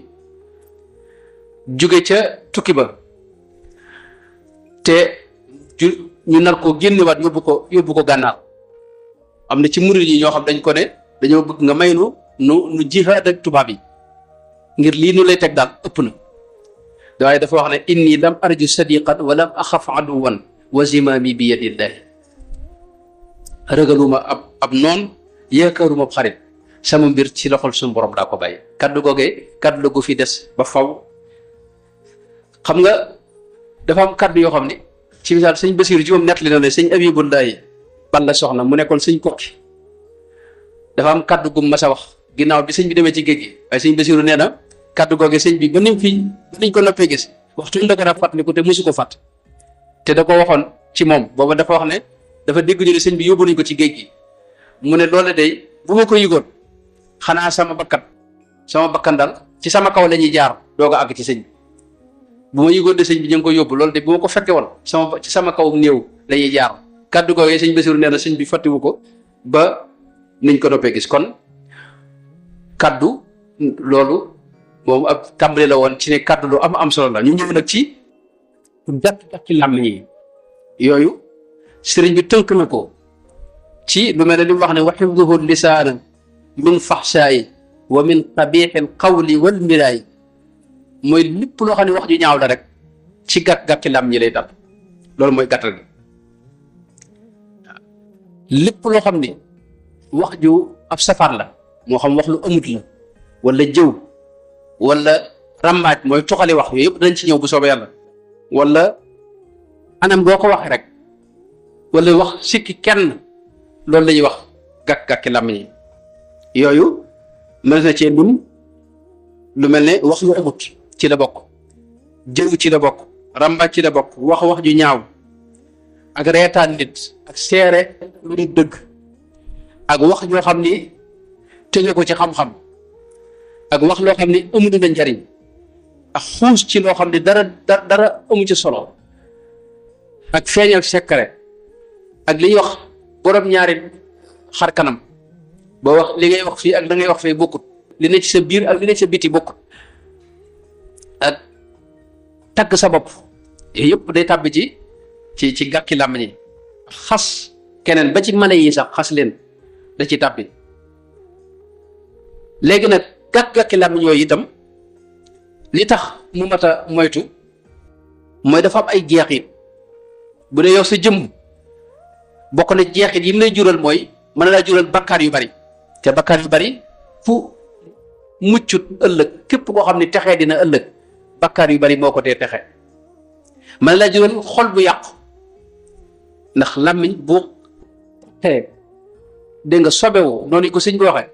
jóge ca tukki ba te ñu nar ko génnewaat yóbbu ko gànnaar am na ci murid yi ñoo xam dañ ko ne dañoo bëgg nga may nu jihaad ak tubaab yi ngir lii nu lay teg daal ëpp na waaye dafa wax ne inni lam arju sadiqan wa lam axaf aduwan wa zimaami bi yadillahi ragaluma ab noon yaakaaruma ab xarit sama mbir ci loxol suñu borom daa ko bàyyi kaddu googee kaddu la gu fi des ba faw xam nga dafa am kaddu yoo xam ni ci misaal sëñ Basiiru ci moom nettali na ne sëñ Abibullahi Balla soxna mu nekkoon sëñ kokki dafa am kaddu gum mas a wax ginnaaw bi sëñ bi demee ci géej gi waaye sëñ Basiiru nee na kaddu googee sëñ bi ba niñ ko noppee gis waxtu ñu la gën a fàttaliku te mosu ko fàtt te da ko waxoon ci moom booba dafa wax ne dafa dégg ñu ne sëñ bi yóbbu nañ ko ci géej gi mu ne loole day bu ma ko yëgoon xanaa sama bakkan daal ci sama kaw la ñuy jaar doog a àgg ci sëñ bi bu ma yëgoon de sëñ bi ñu ngi ko yóbbu loolu de bu ma ko fekke woon ci sama kaw néew la ñuy jaar kaddu googee sëñ Basiru nee na sëñ bi fàttiwu ko ba niñ ko noppee gis kon kaddu loolu moom ab tàmbali la woon ci ne kaddu lu am solo la ñu ñëw nag ci gàtt ci làmmiñ yi yooyu sëriñ bi tënk na ko ci lu mel ne li mu wax ne wa xifduhu lisaana min faxsaayi wa min qabixil qawli wal miraay mooy lépp loo xam ne wax ju ñaaw la rek ci gàtt ci làmmiñ yi lay dal loolu mooy gàttal gi lépp loo xam ne wax ju ab safaan la moo xam wax lu amut la wala jëw wala rambaaj mooy tuxali wax yooyu yëpp dañ ci ñëw bu soobee yàlla wala anam boo ko waxee rek wala wax sikki kenn loolu la ñuy wax gàkk-gàkki làmmiñ yi yooyu mën na cee lim lu mel ne wax lu amut ci la bokk jëw ci la bokk rambaaj ci la bokk wax ju ñaaw ak reetaan nit ak seere lu nit dëgg ak wax joo xam ni tënge ko ci xam-xam ak wax loo xam ni amul na njariñ ak xuus ci loo xam ni dara amu ci solo ak feeñal secret ak li ñuy wax borom ñaari xar kanam boo wax li ngay wax fii ak da ngay wax fee bokkut li ne ci sa biir ak li ne ci sa biti bokkut ak tagg sa bopp yooyu yëpp day tàbbi ci gàkki làmmiñ yi xas keneen ba ci mala yi sax xas leen da ci tàbbi léegi nag gàkki làmmiñ yooyu itam li tax mu mat a moytu mooy dafa am ay jeexit bu dee yow sa jëmm bokk na jeexit yi mu lay jural mooy mën na laa jural bakkaar yu bari te bakkaar yu bari fu muccut ëllëg képp koo xam ne texee dina ëllëg bakkaar yu bari moo ko tee texe mën na laa jural xol bu yàqu ndax làmmiñ bu xee dégg nga sobewu noonu ko sëñ bi waxee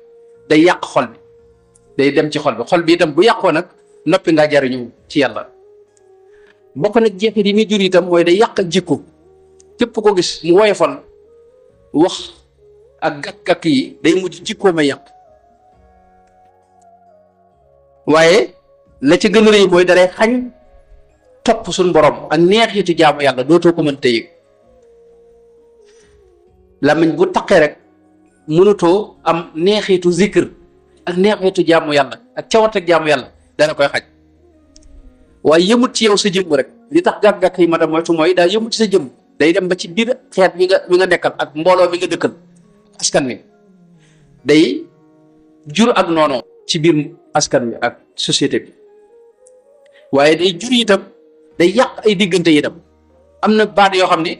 day yàq xol bi day dem ci xol bi itam bu yàqoo nag noppi ngaa jariñu ci yàlla bokk nag jeexit yi muy jur itam mooy day yàq jikko képp ko gis mu woyofal wax ak gàkk-gàkk yi day mujj jikkoo ma yàq waaye la ca gën a rëy mooy dalay xañ topp suñ borom ak neexitu jaamu yàlla dootoo ko mën te yëg làmmiñ bu taqee rek mënutoo am neexitu zikr ak neexitu jaamu yàlla ak cawat ak jaamu yàlla dana koy xaj waaye yëmut ci yow sa jëmm rek li tax gàkk-gàkk yi ma da moytu mooy daa yëmut ci sa jëmm day dem ba ci biir xeet bi nga nekkal ak mbooloo bi nga dëkkal askan wi day jur ak noonu ci biir askan wi ak société bi waaye day jur itam day yàq ay diggante itam am na baat yoo xam ne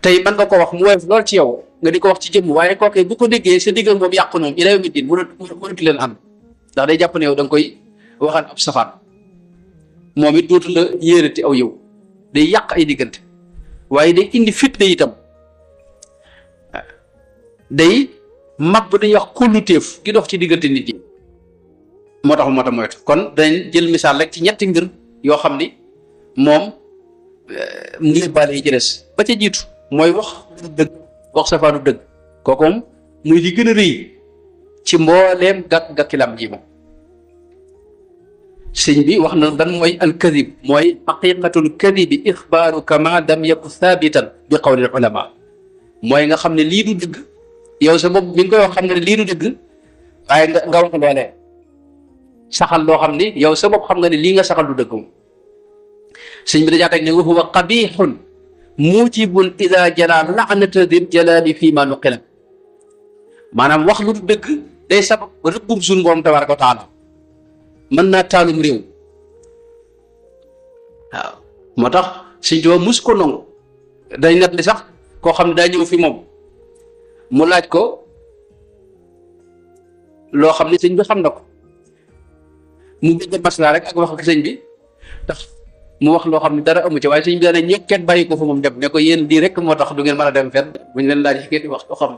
tey mën nga ko wax mu woyof lool ci yow nga di ko wax ci jëmm waaye kooke bu ko déggee sa diggal moom yàqu noonu ila yawmi diin mënatu leen ànd ndax day jàpp ne yow da nga koy waxal ab safaan moom it dootu la yéenati aw yow day yàq ay diggante waaye day indi fitna itam day mag bu dañuy wax kulluteef gi dox ci diggante nit yi moo tax moo tax moytu kon dañ jël misaal rek ci ñetti mbir yoo xam ni moom mu ngi baale yi ci des ba ca jiitu mooy wax dëgg wax safaanu dëgg kooku moom muy li gën a rëy ci mbooleem gàkkilam ji moom sëñ bi wax na dan mooy alkadib mooy xaqiqatul kadibi ixbaaru kama lam yaku thabitan bi qawli ulama mooy nga xam ne lii du dëgg yow sa bopp mi ngi koy wax xam nga ne lii du dëgg waaye nga wax loolee saxal loo xam ni yow sa bopp xam nga ne lii nga saxal du dëgg moom sëñ bi dajaa teg ne wa huwa qabixun mujibun ida jala laanata dil jalali fii ma nuqila maanaam wax lu du dëgg day sabab rëbbum suñu borom tabaraka wa taala mën naa taalum réew waaw moo tax sëñ Tuubaa mus ko nangu day net li sax koo xam ne daa ñëw fi moom mu laaj ko loo xam ne sëñ bi xam na ko mu bëgg maslaa rek ak wax ak sëñ bi ndax mu wax loo xam ne dara amu ci waaye sëñ bi daane ñëpp kenn bàyyi ko fa moom dem ne ko yéen lii rek moo tax du ngeen mën a dem fenn bu ñu leen laaj ci kenn wax ko xam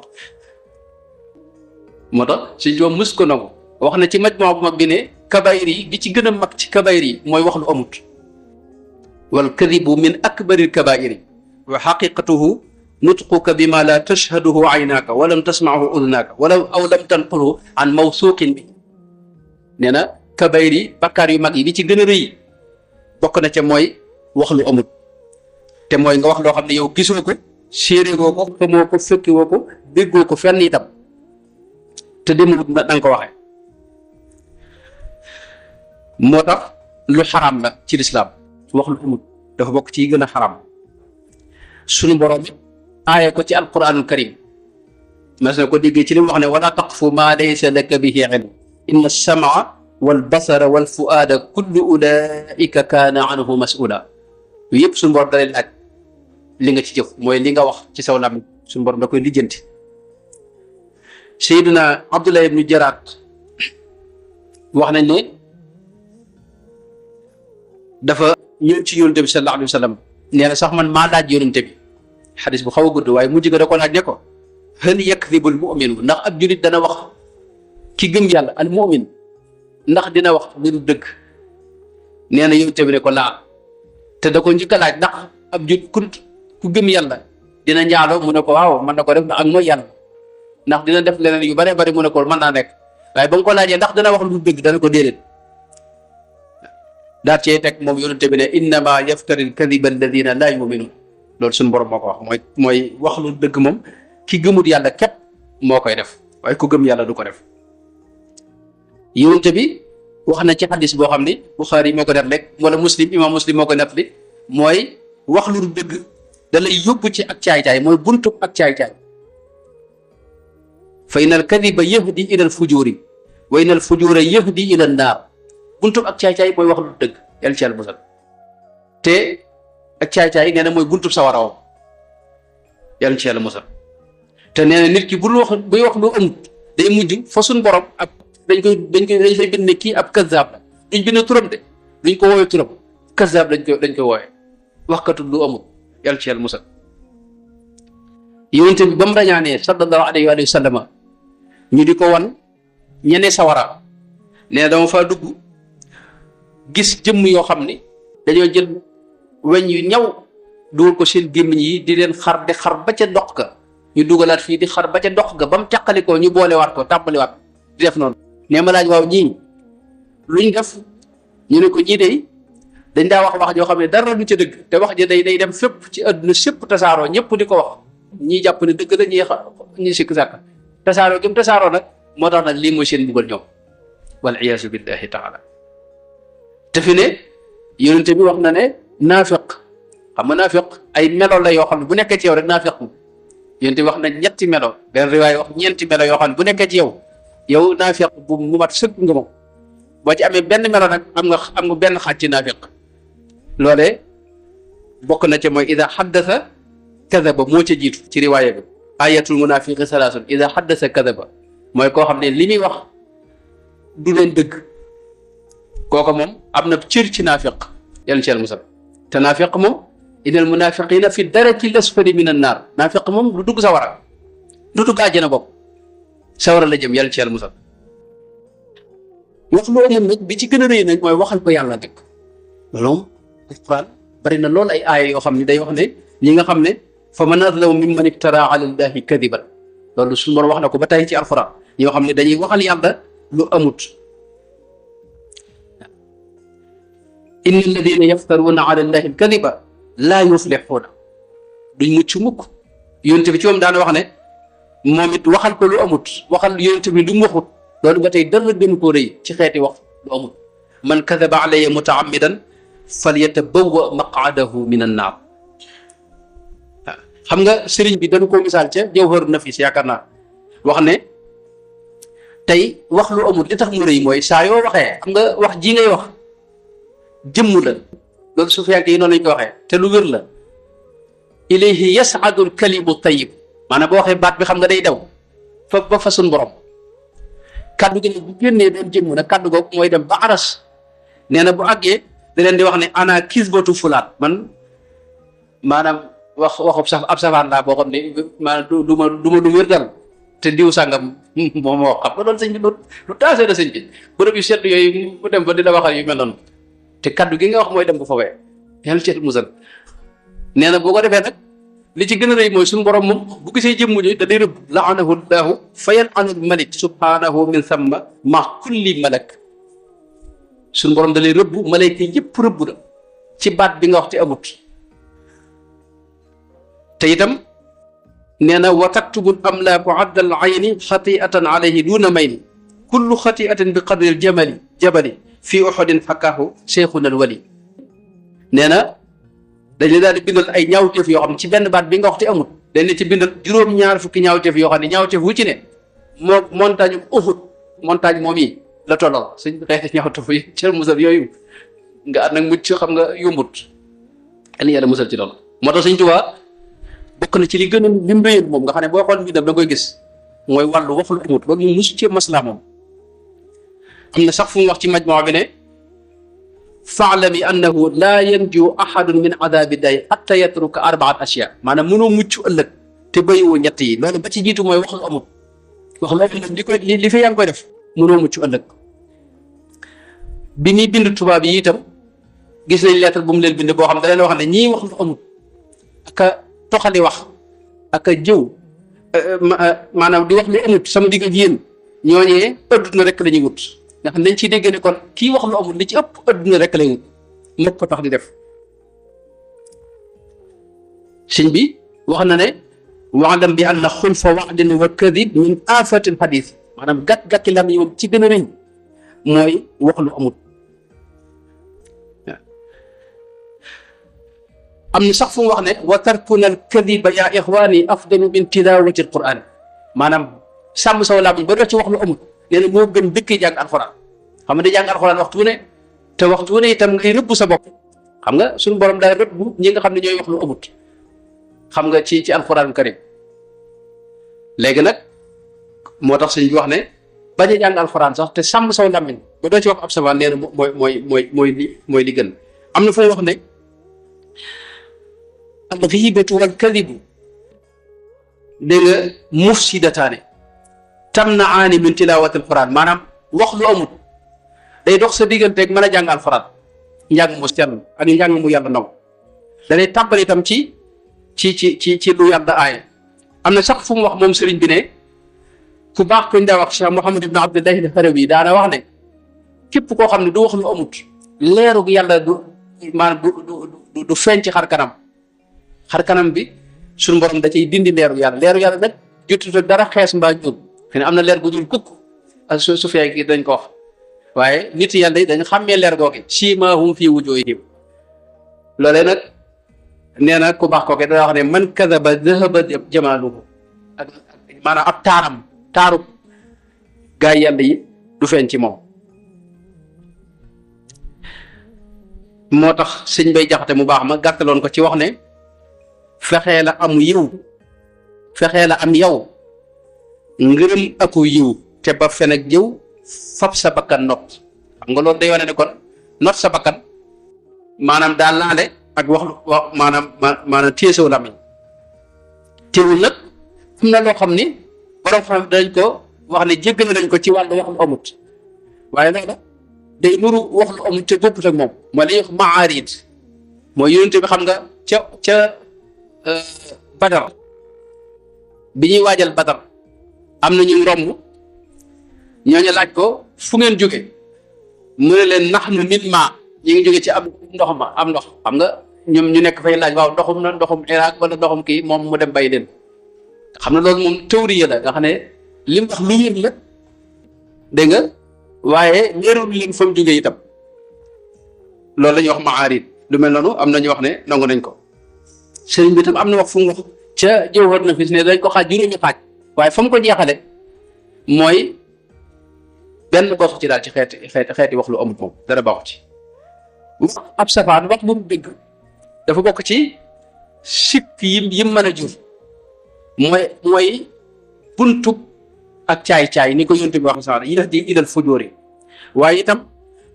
moo tax sëñ Tuubaa mus ko nangu wax na ci majmaa bu mag bi ne kabayir yi bi ci gën a mag ci kabayir yi mooy wax lu amut wal kadibu min akbaril kabairi wa xaqiqatuhu nutquka bima la tashhaduhu aynaaka wa lam tasmaahu udunaaka wala aw lam tanqulhu an mawsuqin bi nee na kabayir yi bakkaar yu mag yi bi ci gën a rëy bokk na ca mooy wax lu amut te mooy nga wax loo xam ne yow gisoo ko séeréeroo ko xamoo ko fekkiwoo ko déggoo ko fenn itam te demut na nga ko waxee moo tax lu xaraam la ci lislaam wax lu amut dafa bokk ci gën a xaraam sunu borom it aaye ko ci alquranul karim mas na ko déggee ci li mu wax ne wala taqfu ma laysa laka bihi ilm inna as-sam'a wal basara wal fuaada kullu ulaika kaana anhu mas'ula yooyu yëpp suñu borom da leen laaj li nga ci jëf mooy li nga wax ci saw làmmiñ suñu borom da koy lijjanti Seydina Abdullah ibnu Jaraat wax nañ ne dafa ñëw ci yonente bi sallallahu alayhi wa sallam nee na sax man maa laaj yonente bi xadis bu xaw a gudd waaye mujj ga da ko laaj ne ko hal yakdibul mu'minu ndax ab julit dana wax ki gëm yàlla al mu'min ndax dina wax lu du dëgg nee na yonente bi ne ko laa te da ko njëkk a laaj ndax ab julit ku gëm yàlla dina njaaloo mu ne ko waaw mën na ko def ndax ak mooy yàlla ndax dina def leneen yu bare bari mu ne ko mën naa nekk waaye ba nga ko laajee ndax dina wax lu du dëgg dana ko déedéet daal cee teg moom yonente bi ne innama yaftari alkadiba alladina laa yuminun loolu suñu borom moo ko wax mooy wax lu dëgg moom ki gëmut yàlla képp moo koy def waaye ku gëm yàlla du ko def yonente bi wax na ci xadis boo xam ni Buxaari moo ko net rek wala imam muslim moo ko net li mooy wax lu dëgg da lay yóbbu ci ak caay-caay mooy buntu ak caay-caay fa in alkadiba yahdi ila alfujuri wa in alfujura yahdi ila annaar buntu ak caay-caay mooy wax lu dëgg yàlla ci yàlla musal te ak caay-caay nee na mooy buntu sawarawam yàlla ci yàlla musal te nee na nit ki buy wax lu amut day mujj fa suñ borom ak dañ fay bind ne kii ab kazaab la duñ bind turam de duñ ko woowee turam kazaab dañ koy woowee waxkatu lu amut yàlla ci yàlla musal yonente bi ba mu rañaanee sallallahu alayhi wa sallam ñu di ko wan ñene sawara nee na dama faa dugg gis jëmm yoo xam ne dañoo jël weñ yu ñaw dugal ko seen gémmiñ yi di leen xar di xar ba ca dox ga ñu dugalaat fii di xar ba ca dox ga ba mu teqalikoo ñu boolewaat ko tàmbaliwaat di def noonu nee ma laaj waaw ñii luñ def ñu ne ko ñii de dañ daa wax joo xam ne dara du ca dëgg te wax ji day dem fépp ci àdduna sépp tasaaroo ñëpp di ko wax ñii jàpp ne dëgg la ñii sikk sàkk tasaaroo gëm tasaaroo nag moo tax nag lii mooy seen mbugal ñoom wal iyaasu billahi taala te fi ne yonente bi wax na ne naafiq xam nga naafiq ay melo la yoo xam ne bu nekkee ci yow rek naafiq mu yonente bi wax na ñetti melo benn riwaay wax ñeenti melo yoo xam ne bu nekkee ci yow naafiq bu mu mat sëkk nga moom boo ci amee benn melo nag am nga benn xaaj ci naafiq loolee bokk na ca mooy ida xaddasa kadaba moo ca jiitu ci riwaaya bi ayatul munafiqi salaasun ida xaddasa kadaba mooy koo xam ne li muy wax du leen dëgg kooku moom am na cër ci naafiq yàlla ci yàlla musal te naafiq moom innal munafiqina fi daraki lasfali min an naar naafiq moom du dugg sawara du dugg àjjana bopp sawara la jëm yàlla ci yàlla musal wax lu amul nag bi ci gën a rëy nag mooy waxal ko yàlla dëgg loolu moom alquran bari na loolu ay aaya yoo xam ne day wax ne ñi nga xam ne fa man azlamu mimman iftara ala llahi kadiban loolu suñu borom wax na ko ba tey ci alquran ñoo xam ne dañuy waxal yàlla lu amut inna alladina yaftaruuna ala llahi alkadiba laa yuflixuuna duñ mucc mukk yonent bi ci moom daana wax ne moom it waxal ko lu amut waxal yonent bi lu mu waxut loolu ba tey dara gën koo rëy ci xeeti wax lu amut man kadaba alayya mutaammidan falyatabawwa maqaadahu min an naar xam nga sëriñ bi dañu koo misaal ca Jawharu Nafis yaakaar naa wax ne tey wax lu amut li tax mu rëy mooy saa yoo waxee xam nga wax ji ngay wax jëmm la loolu su fekkee yi noonu lañ ko waxee te lu wér la ilayhi yas'adu al-kalimu tayyib maanaam boo waxee baat bi xam nga day daw ba fa sun borom kaddu gi ne bu génnee doon jëmm nag kaddu googu mooy dem ba aras nee na bu àggee da leen di wax ne ana kisbatu fulaat man maanaam waxu ab safaan laa boo xam ne maanaam du ma wér dal te diw sàngam moom moo xam nga loolu sëñ bi lu taasee la sëñ bi bërëb yu sedd yooyu mu dem ba di la waxal yu mel noonu te kaddu gi nga wax mooy dem bu fawee yàlla ci musal nee na boo ko defee nag li ci gën a rëy mooy suñu borom moom bu gisee jëmm ji da day rëbb laanahu llaahu fa yal'anul malik subhanahu min samma ma kulli malak suñu borom da lay rëbb malayka yëpp rëbb la ci baat bi nga wax te amut te itam nee na wa taktubul amlaaku addal ayni xatiatan alayhi duna mayni kullu xatiatin bi qadril jabali fii uxudin fakkaahu cheikhuna al wali nee na dañ la daal di bindal ay ñaawteef yoo xam ne ci benn baat bi nga wax te amut dañ la ci bindal juróom-ñaar fukki ñaawteef yoo xam ne ñaawteef wu ci ne moo montagne Uhud montagne moom yi la tollal suñ xeeti ñaawteef yi cër musal yooyu nga ànd nag mucc xam nga yombut yàlla yàlla musal ci loolu moo tax Sëñ Tuubaa bokk na ci li gën a lim réyal moom nga xam ne boo xool mbindam da nga koy gis mooy wàllu wax lu amut loolu mu musu ci maslaa moom am na sax fu mu wax ci majmoo bi ne faalami annahu laa yanju ahadun min adabi day hatta yatruka arbaat ashya maanaam mënoo mucc ëllëg te bàyyiwoo ñett yi loolu ba ci jiitu mooy wax lu amut wax lu amut li koy li fi yaa ngi koy def mënoo mucc ëllëg bi muy bind tubaab yi itam gis nañ lettre bu mu leen bind boo xam ne da leen wax ne ñii wax lu amut aka toxali wax aka jëw maanaam di wax lu amut sama digg ak yéen ñooñee adduna rek la ñuy wut nga xam dañ ciy dégg ne kon kii wax lu amul li ci ëpp adduna rek lay wut moo ko tax di def sëñ bi wax na ne waalam bi anna xulfa wa'din wa kadib min afatil xadis maanaam gàtt-gàtti lam yi moom ci gën a rëñ mooy wax lu amul am na sax fu mu wax ne wa tarkuna al kadiba ya ixwaani afdalu min tilawati al quran maanaam sàmm saw làmmiñ ba doo ci wax lu amul nee na moo gën dëkk jàng alxuraan xam nga di jàng alxuraan waxtu wu ne te waxtu wu ne itam ngay rëbb sa bopp xam nga suñu borom daal rëbb ñi nga xam ne ñooy wax lu amut xam nga ci alxuraan karim léegi nag moo tax sëñ bi wax ne bañ a jàng alxuraan sax te sàmm saw làmmiñ ba doo ci wax ab savant nee na mooy li gën am na fooy wax ne al ghibatu wal kadibu dégg nga mufsidataane tamna'aani min tilaawati alquran maanaam wax lu amut day dox sa digganteeg mën a jàng alquran njàng mu sell ak njàng mu yàlla ndaw da lay tàmbali itam ci lu yàlla aaye am na sax fu mu wax moom sëriñ bi ne ku baax kuñ daa wax Cheikh Mouhamed ibn Abdullahi al-Harawi daana wax ne képp koo xam ne du wax lu amut leerug yàlla du maanaam du feeñ ci xar kanam bi suñu borom da ciy dindi leerug yàlla nag jotut dara xees mbaa ñuul fi ne am na leer gu ñuul kukk ak su fekkee gi dañ ko wax waaye nit yàlla yi dañ xàmmee leer googi siimaahum fii wujuuhihim loolee nag nee na ku baax kooke daa wax ne man kadaba dahaba jamaaluhu ak maanaam ab taaru gaa yi yàlla yi du feeñ ci moom. moo tax sëñ bay jaxate mu baax ma gàttaloon ko ci wax ne fexee la am yiw fexee la am yow ngërëm aku yiw te ba fen ak jëw fab sa bakkan not xam nga loolu day wane ne kon not sa bakkan maanaam daal laale ak wax maanaam téesaw lamiñ teewul nag am na loo xam ni borom xam dañ ko wax ne jéggale nañ ko ci wàllu wax lu amut waaye loolu day nuru wax lu amut te bokkut ak moom mooy li ñuy wax maarid mooy yonent bi xam nga ca Badar bi ñuy waajal Badar am na ñu romb ñooñu laaj ko fu ngeen jóge mu ne leen nahnu min maa ñu ngi jóge ci am ndox xam nga ñoom ñu nekk fay laaj waaw ndoxum Irak wala ndoxum kii moom mu dem bay leen xam ne loolu moom théorie la nga xam ne li mu wax lu wér la dégg nga waaye leerul leen fa mu jógee itam loolu la ñuy wax maarid lu mel noonu am na ñu wax ne nangu nañ ko sëriñ bi itam am na wax fu mu wax ca jawhar nafis ne dañ ko xaaj juróomi xaaj waaye fa mu ko jeexale mooy benn bokk ci daal ci xeeti wax lu amut moom dara baaxu ci wax ab safaan wax bu mu dégg dafa bokk ci sikk yim mën a jur mooy buntu ak caay-caay ni ko yonent bi wax sax yi def di ilal fujóori waaye itam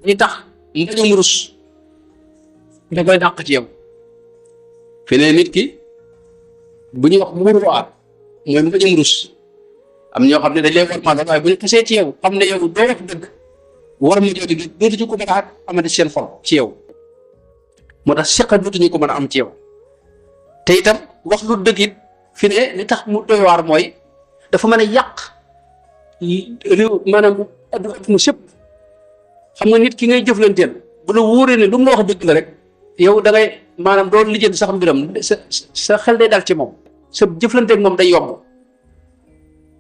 dañuy tax mbañum rus da koy dàq ci yow fi ne nit ki bu ñuy wax muuru aat mooy mbañum rus am ñoo xam ne dañ lay war maanaam waaye bu ñu xasee ci yow xam ne yow doo wax dëgg war mu joti gi dootuñu ko mën a amati seen xol ci yow moo tax seqa dootuñu ko mën a am ci yow te itam wax lu dëgg it fi ne li tax mu doy waar mooy dafa mën a yàq réew maanaam adduna mu sëpp xam nga nit ki ngay jëflanteel bu la wóoree ne lu mu la wax dëgg la rek yow da ngay maanaam doo lijjanti sax mbiram sa xel day dal ci moom sa jëflanteeg moom day yomb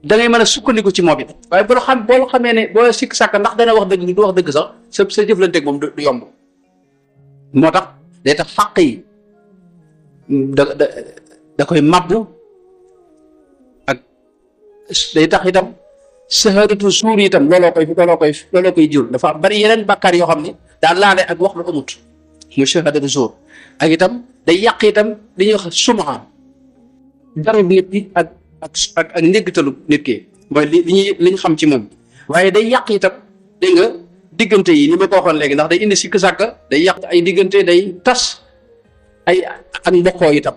da ngay mën a sukkandiku ci moom it waaye boo xamee ne boo sikk sàkk ndax dana wax dëgg ni du wax dëgg sax sa jëflanteeg moom du yomb moo tax day tax xàq yi da koy mabbu ak day tax itam saharatu suur itam looloo koy jur dafa bari yeneen bàkkaar yoo xam ni daal laale ak wax lu amut muy saharatu suur ak itam day yàq itam li ñuy wax suma dara nit ki ak ndéggtalu nit ki mooy li ñu xam ci moom waaye day yàq itam dégg nga diggante yi ni ma ko waxoon léegi ndax day indi sikk sàkk day yàq ay diggante day tas ay ak mbokkoo itam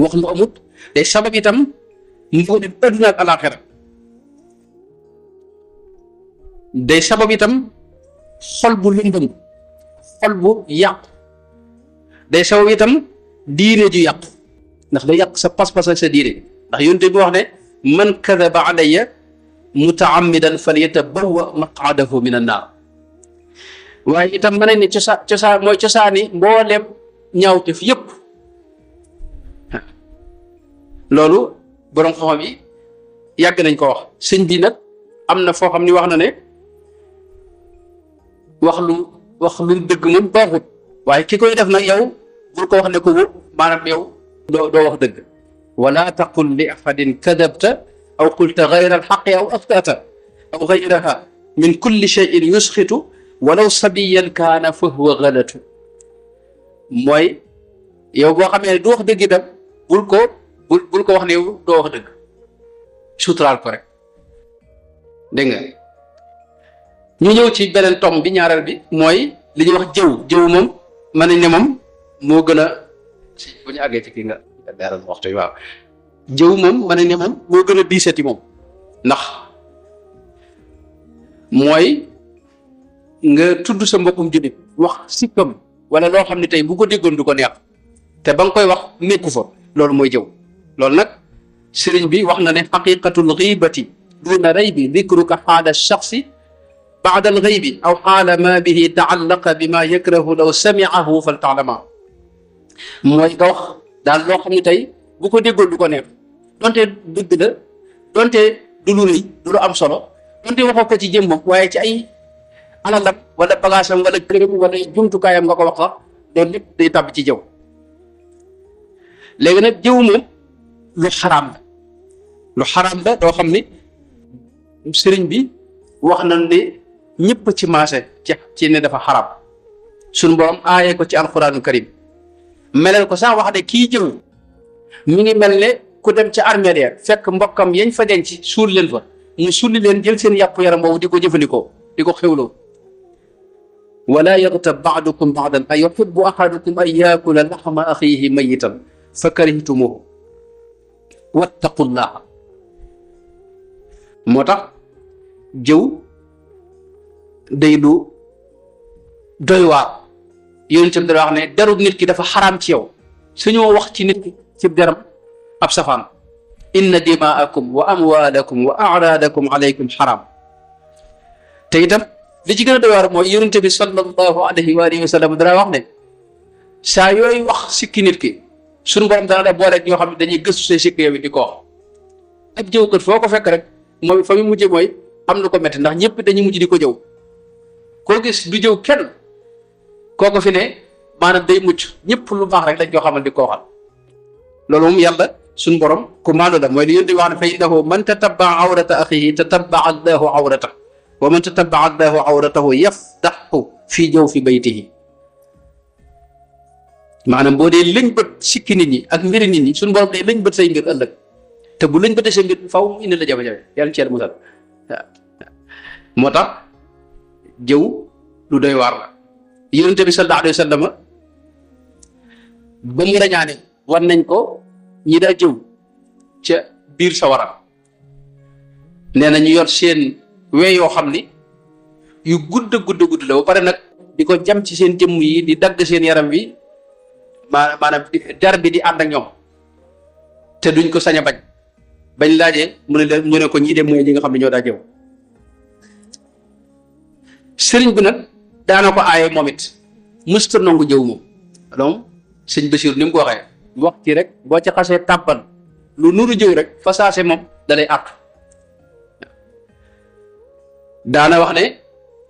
wax lu amut day sabab itam mu ne adduna ak alaxira day sabab itam xol bu lëndëm xol bu yàqu day sabab itam diine ju yàqu ndax day yàq sa pas-pas ak sa diine ndax yonte bi wax ne man kadaba alayya mutaammidan falyatabawwa maqaadahu min annaar waaye itam ma ne ni cosaan mooy cosaani mboolem ñaawteef yëpp loolu borom xam-xam yi yàgg nañ ko wax sëñ bi nag am na foo xam ni wax na ne wax lu dëgg moom baaxut waaye ki koy def nag yow bul ko wax ne ko maanaam yow doo wax dëgg wala taqul li ahadin kadabta aw qulta gayra alxaqi aw aftata aw gayraha min kulli cheyin yusxitu walaw sabiyan kaana fa huwa galatu mooy yow boo xamee ne du wax dëgg itam bul ko wax ne yow doo wax dëgg suturaal ko rek dégg nga ñu ñëw ci beneen tom bi ñaareel bi mooy li ñuy wax jëw moom mën nañ ne moom moo gën a si bu ñu àggee ci kii nga leeral waxtu yi waaw jëw moom mën nañ ne moom moo gën a diisati moom ndax mooy nga tudd sa mbokkum jullit wax sikkam wala loo xam ne tey bu ko déggoon du ko neex te ba nga koy wax nekku fa loolu mooy jëw loolu nag sëriñ bi wax na ne xaqiqatul xiibati duna raybi dikruka xaala shaxsi baada alxaybi aw xaala ma bihi taallaqa bi ma yakrahu law samiahu fal taalama mooy nga wax daal loo xam ne tey bu ko déggoon du ko neex donte dëgg la donte du lu rëy du lu am solo donte waxoo ko ci jëmmam waaye ci ay alalam wala bagaasam wala këram wala jumtukaayam nga ko wax sax loolu lépp day tàbbi ci jëw. léegi nag jëw moom lu xaraam la doo xam ni sëriñ bi wax nañ ne ñëpp ci maase ci ne dafa xaraam suñu borom aaye ko ci alquraanu karim melal ko sax wax ne kii jëw mi ngi mel ne ku dem ca armeel ya fekk mbokkam yañ fa denc suul leen fa mu sulli leen jël seen yàpp yaram boobu di ko jëfandikoo di ko xewloo wala yagtab baadukum baadan a yuhibbu ahadukum an yaakula laxma axiihi mayitan fa karihtumuhu wattaqullaha moo tax jëw day lu doy waar yonent bi dara wax ne derub nit ki dafa xaraam ci yow suñoo wax ci nit ki ci deram ab safaan inna dimaakum wa amwaalakum wa araadakum alaykum xaraam te itam li ci gën a doy waar mooy yonent bi sallallahu alayhi wa alihi wa sallam dara wax ne saa yooyu wax sikki nit ki suñu borom dana def boole ñoo xam ne dañuy gëstu say sikki yow di ko wax ab jëwkat foo ko fekk rek mooy fa mu mujjee mooy am na ko métti ndax ñëpp dañuy mujj di ko jëw koo gis du jëw kenn kooko fi ne maanaam day mucc ñëpp lu baax rek dañ koo xamal di ko waxal loolu moom yàlla suñu borom ku maandu la mooy li yéen di wax ne fa innahu man tatabaa awrata axihi tatabaa allahu awrata wa man tatabaa allahu awratahu yaftaxu fii jëw fi baytihi maanaam boo dee lëñ bët sikki nit ñi ak mbiri nit ñi suñu borom day lëñ bët say mbir ëllëg te bu lëñ bëtee say mbir faw mu indi la jafe-jafe yàlla ci yàlla musal moo tax jëw lu doy waar la yonent bi sallallahu alayhi wa sallam ba mu rañaane wan nañ ko ñi daa jëw ca biir sawara nee na ñu yor seen we yoo xam ni yu gudd la ba pare nag di ko jam ci seen jëmm yi di dagg seen yaram wi maanaam der bi di ànd ak ñoom te duñ ko sañ a bañ laajee mu ne ko ñii dem mooy ñi nga xam ne ñoo daa jëw sëriñ bi nag daana ko aaye moom it mësta nangu jëw moom donc sëñ Basiir ni mu ko waxee wax ci rek boo ci xasee tàbbal lu nuru jëw rek fa saase moom dalay àttu daana wax ne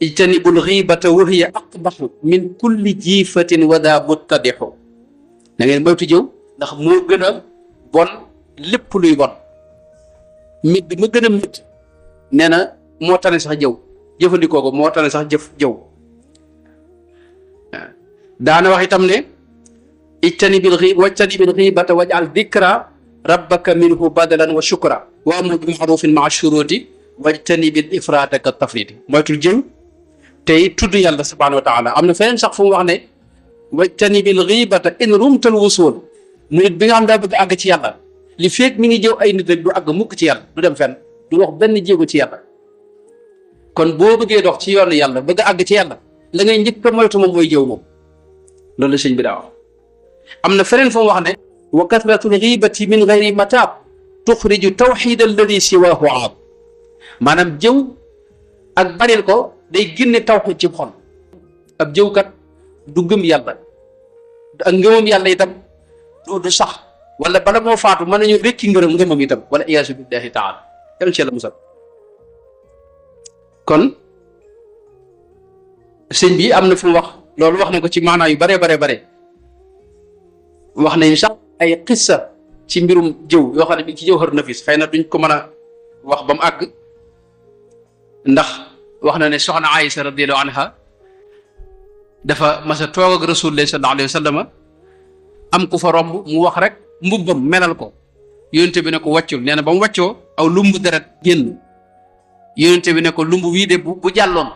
ijtanibul xiibata wa hiya aqbaxu min kulli jiifatin wa daa muttadixu da ngeen moytu jëw ndax moo gën a bon lépp luy bon mit bi ma gën a mit nee na moo tane sax jëw jëfandikoo ko moo tane sax jëw daana wax itam ne wajtanibil xiibata wajal dikra rabbaka minhu badalan wa shukra wa amru bi maarufin maa shuruti wajtanibil ifraata ka tafriti moytul jëw tey tudd yàlla subhanahu wa taala am na feneen sax fu mu wax ne wajtanibil xiibata in rumtal wusul mu nit bi nga xam daa bëgg àgg ci yàlla li feeg mi ngi jëw ay nit rek du àgg mukk ci yàlla du dem fenn du wax benn jéego ci yàlla kon boo bëggee dox ci yoonu yàlla bëgg a àgg ci yàlla la ngay njëkk a moytu moom mooy jëw moom loolu la sëñ bi daa wax am na feneen fu mu wax ne wa kasratul xiibati min gayri mataab tuxriju tawxid alladi siwaahu aab maanaam jëw ak baril ko day génne tawxid ci xol ab jëwkat du gëm yàlla ak ngëmam yàlla itam du sax wala bala moo faatu mën nañu rekki ngëmam itam wala iyaasu billahi taala yàlla ci yàlla musal kon sëñ bi am na fu mu wax loolu wax na ko ci maanaa yu bare wax nañu sax ay xissa ci mbirum jëw yoo xam ne bi ci jëw xër nafis xëy na duñ ko mën a wax ba mu àgg ndax wax na ne soxna Aïsa radiyallahu anha dafa mas a toog ak rasulullah sallallahu alayhi wa sallam am ku fa romb mu wax rek mbubbam melal ko yonente bi ne ko wàccul nee na ba mu wàccoo aw lumbu deret génn yonente bi ne ko lumbu wii de bu jàlloon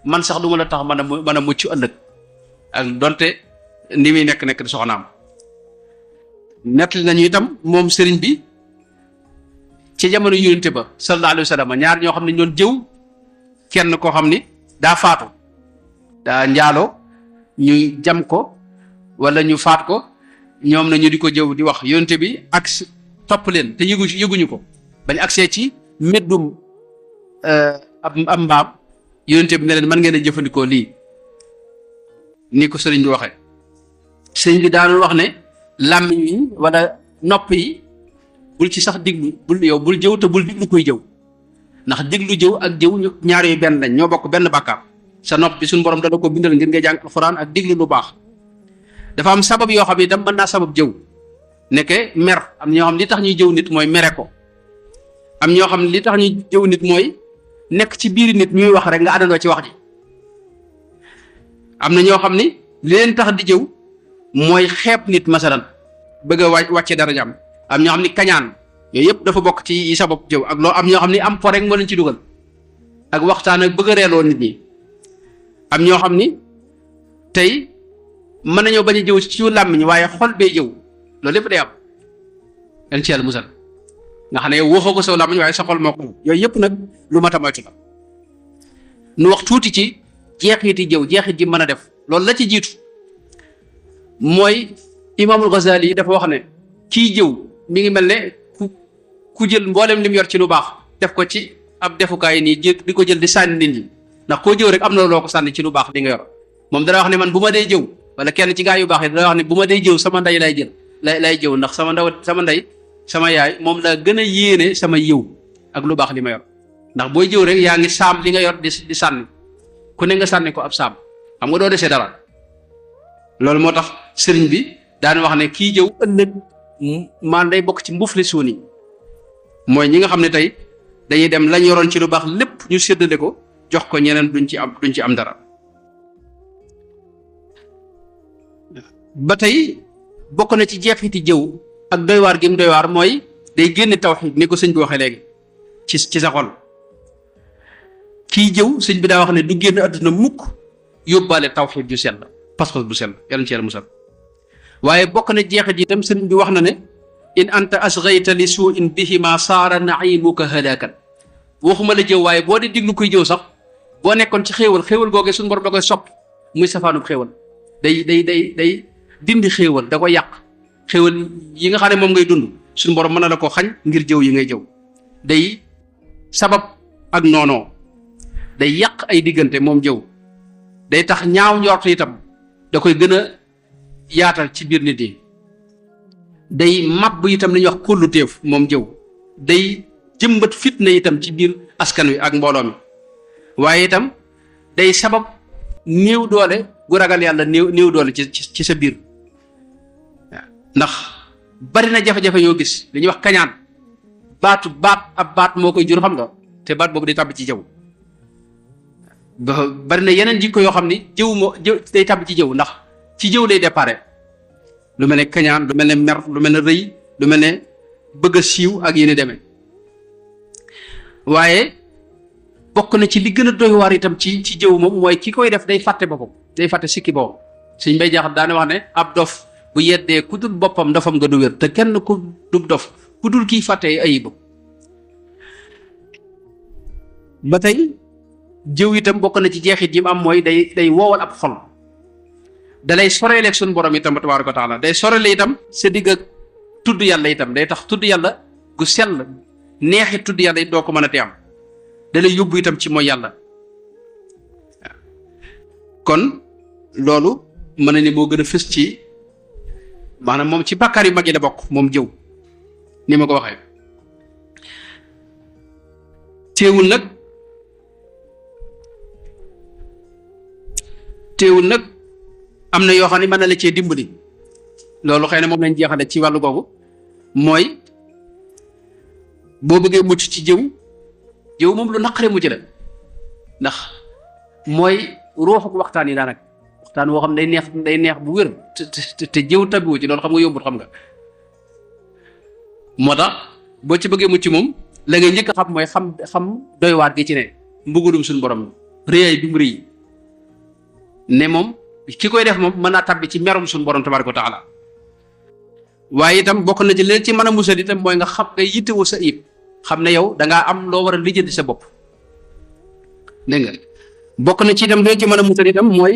man sax du ma la tax mën a mucc ëllëg ak donte ni muy nekk di soxnaam nettali nañu itam moom sëriñ bi ci jamono yonente ba sallallahu alayhi wa sallam ñaar ñoo xam ne ñoon jëw kenn koo xam ni daa faatu daa njaaloo ñuy jam ko wala ñu faat ko ñoom na ñu di ko jëw di wax yonente bi ak topp leen te yëguñu ko bañ agsee ci meddum am mbaam yonente bi ne leen mën ngeen a jëfandikoo lii ni ko sëriñ bi waxee. sëriñ bi daanul wax ne làmmiñ wi wala nopp yi bul ci sax diglu bul jëw te bul diglu koy jëw ndax diglu jëw ak jëw ñaar yu benn lañ ñoo bokk benn bàkkaar. sa nopp bi suñu borom dana ko bindal ngir nga jàng alxuraan ak diglu lu baax. dafa am sabab yoo xam ne itam mën naa sabab jëw nekke mer am ñoo xam li tax ñuy jëw nit mooy mere ko. am ñoo xam ne li tax ñuy jëw nit mooy nekk ci biir nit ñuy wax rek nga àndandoo ci wax ji. am na ñoo xam ni li leen tax di jëw mooy xeeb nit masalan bëgg a wàcce darajaam. am ñoo xam ni kañaan yooyu yëpp dafa bokk ci yi sabab jëw ak loo am ñoo xam ni am po rek moo leen ci dugal ak waxtaan ak bëgg a reeloo nit ñi. am ñoo xam ni tey mën nañoo bañ a jëw ci làmmiñ waaye xol bee jëw loolu lépp day am yan ci yàlla musal nga xam ne yow waxoo ko saw làmmiñ waaye sa xol moo ko yooyu yëpp nag lu mat a moytu la. nu wax tuuti ci jeexiti jëw jeexit ji mën a def loolu la ci jiitu mooy imaamul Ghazali yi dafa wax ne kii jëw mi ngi mel ne ku jël mboolem lim yor ci lu baax def ko ci ab defukaay nii di ko jël di sànni nit ñi ndax koo jëw rek am na loo ko sànni ci lu baax li nga yor. moom dana wax ne man bu ma dee jëw wala kenn ci gaa yu baax yi dana wax ne bu ma dee jëw sama ndey lay jël lay jëw ndax sama ndey sama yaay moom la gën a yéene sama yiw ak lu baax li ma yor ndax booy jëw rek yaa ngi saam li nga yor di sànni ku ne nga sànni ko ab saam xam nga doo desee dara. loolu moo tax sëriñ bi daan wax ne kii jëw ëllëg maan day bokk ci mbufli suuni mooy ñi nga xam ne tey dañuy dem lañ yoroon ci lu baax lépp ñu séddale ko jox ko ñeneen duñ ci am dara. ba tey bokk na ci jeexiti jëw ak doy waar gi mu doy waar mooy day génne tawxiid ni ko sëñ bi waxee léegi ci sa xol. kii jëw sëñ bi daa wax ne du génn àdduna mukk yóbbaale tawxiid ju sell pas-pas bu sell yàlla ci yàlla musal. waaye bokk na jeexit yi itam sëriñ bi wax na ne in anta asghayta li su'in bihima saara naimuka halakan waxuma la jëw waaye boo dee diglu koy jëw sax boo nekkoon ci xéewal googee suñu borom da koy soppi muy safaanub xéewal day dindi xéewal da koy yàq xéewal yi nga xam ne moom ngay dund suñu borom mën na la ko xañ ngir jëw yi ngay jëw. day sabab ak noonoo day yàq ay diggante moom jëw day tax ñaaw njort itam da koy gën a yaatal ci biir nit yi. day màbb itam li ñuy wax kólluteef moom jëw day jëmbat fitna itam ci biir askan wi ak mbooloo mi waaye itam day sabab néew doole gu ragal yàlla néew doole ci sa biir ndax bari na jafe-jafe yoo gis li ñuy wax kañaan ab baat moo koy jur xam nga te baat boobu day tàbb ci jëw bari na yeneen jikko yoo xam ni jëw day tàbb ci jëw ndax ci jëw lay déparé lu mel ne kañaan lu mel ne mer lu mel ne rëy lu mel ne bëgg a siiw ak yéen demee waaye bokk na ci li gën a doy waar itam ci jëw moom mooy ki koy def day fàtte boppam day fàtte sikki boppam suñ bay jaaxat daane wax ne ab dof bu yeddee ku dul boppam dofam nga du wér te kenn ku du dof ku dul kiy fàtte ayibam. ba tey jëw itam bokk na ci jeexit yi mu am mooy day woowal ab xol dalay soreel ak suñu borom itam tabaaraka wa taala day soreel itam sa digg ak tudd yàlla itam day tax tudd yàlla gu sell neexi tudd yàlla it doo ko mën a te am dalay yóbbu itam ci mooy yàlla. kon loolu mën na ni moo gën a fës ci maanaam moom ci bàkkaar yu mag yi la bokk moom jëw ni ma ko waxee. teewul nag am na yoo xam ne mën na la cee dimbali loolu xëy na moom lañ jeexale ci wàllu googu mooy boo bëggee mucc ci jëw moom lu naqare mucc la ndax mooy ruuxu waxtaan yi daanaka waxtaan woo xam day neex bu wér te jëw tabiwu ci loolu xam nga yombut xam nga moo tax boo ci bëggee mucc moom la ngay njëkk a xam mooy xam doy waat gi ci ne mbugulum suñu borom réyaay bi mu rëy ne moom ki koy def moom mën naa tabbi ci merum suñu borom tabaaraka wa taala waaye itam bokk na ci leen ci mën a musal itam mooy nga xam nga yittewoo sa ayib xam ne yow dangaa am loo war a lijjanti sa bopp dégg nga bokk na ci itam leen ci mën a musal itam mooy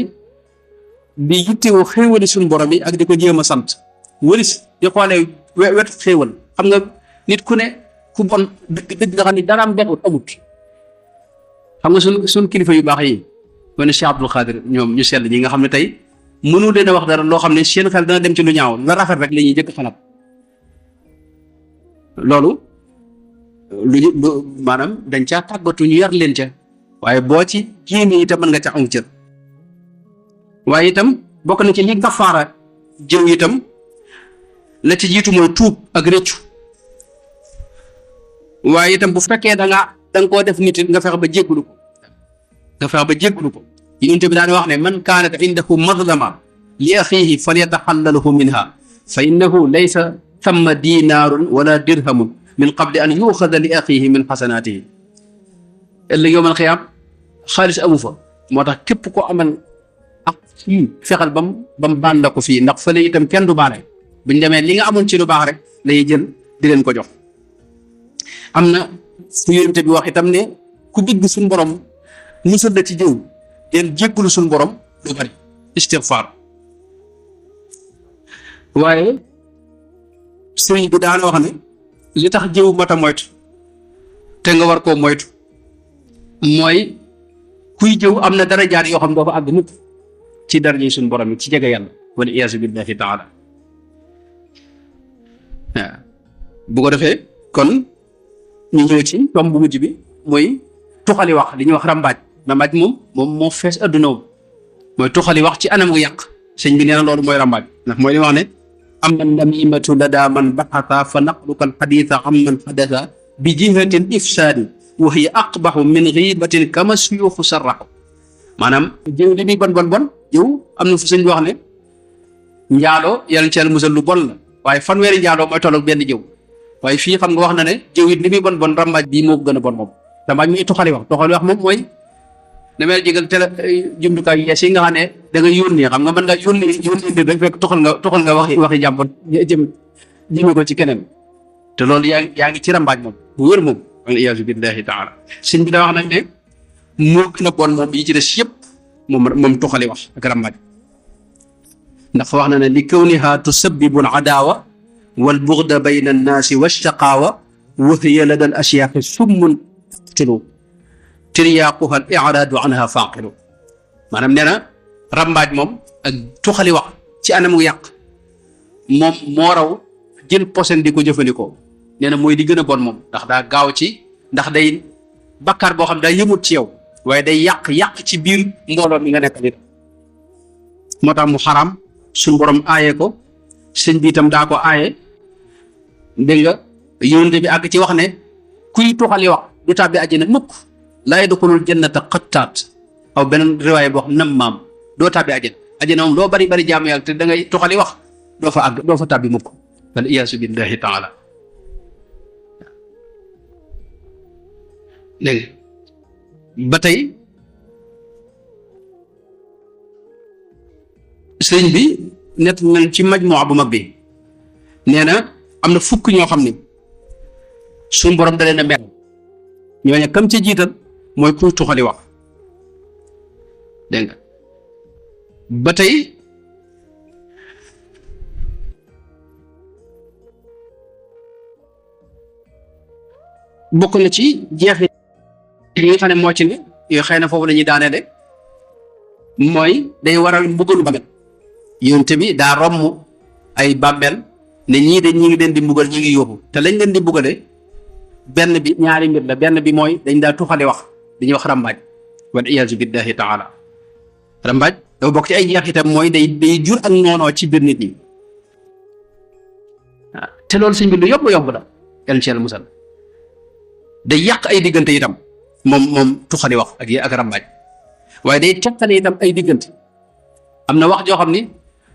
di yittewoo xéewali suñu borom yi ak di ko jéem a sant wëris di xoolee wetu xéewal xam nga nit ku ne ku bon dëgg nga xam ni dara am betut amut xam nga suñ kilifa yu baax yi wane Cheikh Abdul Xaadir ñoom ñu sell ñi nga xam ne tey mënu leen a wax dara loo xam ne seen xel dana dem ci lu ñaaw la rafet rek la ñuy jëkk xalaat loolu lu maanaam dañ caa tàggatu ñu yar leen ca waaye boo ci génnee itam mën nga ca am cër waaye itam bokk na ci li kafaara jëw itam la ci jiitu mooy tuub ak rëccu waaye itam bu fekkee da nga koo def nit nga fexe ba jéggulu ko yonent bi daan wax ne man kaanat indahu madlama li axiihi falyataxallalhu minha fa innahu laysa thamma dinaarun wala dirhamun min qabli an yuxada li axiihi min xasanaatihi ëllëg yowmal xiyaam xaalis amu fa moo tax képp ko amal ak fii fexal bam baal la ko fii ndax fële itam kenn du baale buñ demee li nga amoon ci lu baax rek lay jël di leen ko jox am na fu yonent bi wax itam ne ku bëgg suñ borom musal la ci jëw den jéggulu suñ borom lu bari istigfaar waaye sëriñ bi daana wax ne li tax jëw mata moytu te nga war koo moytu mooy kuy jëw am na darajaat yoo xam doo fa àgg nit ci daraja suñ borom yi ci jege yàlla wal iyaasu billahi taala waaw bu ko defee kon ñu ñëw ci tomb bu mujj bi mooy tuxali wax li ñuy wax rambaaj moom moo fees adduna wu mooy tuxali wax ci anam gu yàq sëñ bi nee na loolu mooy rambaaj ndax mooy li wax ne amma namimatu lada man baxata fa naqluka alxaditha am man xadata bi jihatin ifsaadi wa hiya aqbaxu min xiibatin kama suyuxu sarraxu maanaam jëw li muy bon jëw am na fu sëñ bi wax ne njaaloo yàlla ci yàlla musal lu bon la waaye fanweeri njaaloo mooy tolloog benn jëw waaye fii xam nga wax na ne jëw it li muy bon rambaaj bii moo gën a bon moom rambaaj muy tuxali wax moom mooy damay jégal télé jumtukaay yees yi nga xam ne da nga yónnee xam nga mën nga yónnee nit rek fekk tuxal nga waxi jàmbur jëme ko ci keneen te loolu yaa ngi ci rambaaj moom bu wér moom wal iyaazu billahi taala sëñ bi daa wax nag ne moo gën a bon moom yi ci des yëpp moom tuxali wax ak rambaaj ndax wax na ne li kawniha tusabbibu al adaawa wal bughda bayna annaasi washaqaawa wa hiya lada al asyaaqi summun tilu tiryaaquha al iraadu anha faaqilu maanaam nee na rambaaj moom ak tuxali wax ci anamu yàq moom moo raw jël posen di ko jëfandikoo nee na mooy di gën a bon moom ndax daa gaaw ci ndax day bakkaar boo xam daa yëmut ci yow waaye day yàq ci biir mbooloo mi nga nekk nit moo tax mu xaraam suñ borom aaye ko sëñ bi itam daa ko aaye dégg nga yónte bi àgg ci wax ne kuy tuxali wax du tàbbi àjjana mukk laa yadxulul jannata qattaat aw beneen riwaaya boo xam nammaam doo tàbbi àjjana moom loo bari jaamu yàlla te da ngay tuxali wax doo fa tàbbi mukk wal iyaasu billahi taala dégg ba tey sëñ bi net nañ ci majmuwa bu mag bi nee na am na fukk ñoo xam ne suñu borom da leen a mer ñooñu kam ca jiital mooy kuy tuxali wax dégg nga ba tey bokk na ci jeexit yi nga xam ne moo ci ne yooyu xëy na foofu la ñuy daanee mooy day waral mbugalu bàmmeel yonte bi daa romb ay bàmmeel ne ñii de ñi ngi leen di mbugal ñi ngi yóbbu te lañ leen di mbugale benn bi ñaari mbir la benn bi mooy dañ daa tuxali wax dañuy wax rambaaj wal iyaazu billahi taala rambaaj dafa bokk ci ay jeexitam mooy day jur ak noonoo ci biir nit ñi waaw te loolu suñ bi lu yomb la yàlla ci yàlla musal day yàq ay diggante itam moom tuxali wax ak rambaaj waaye day teqale itam ay diggante am na wax joo xam ni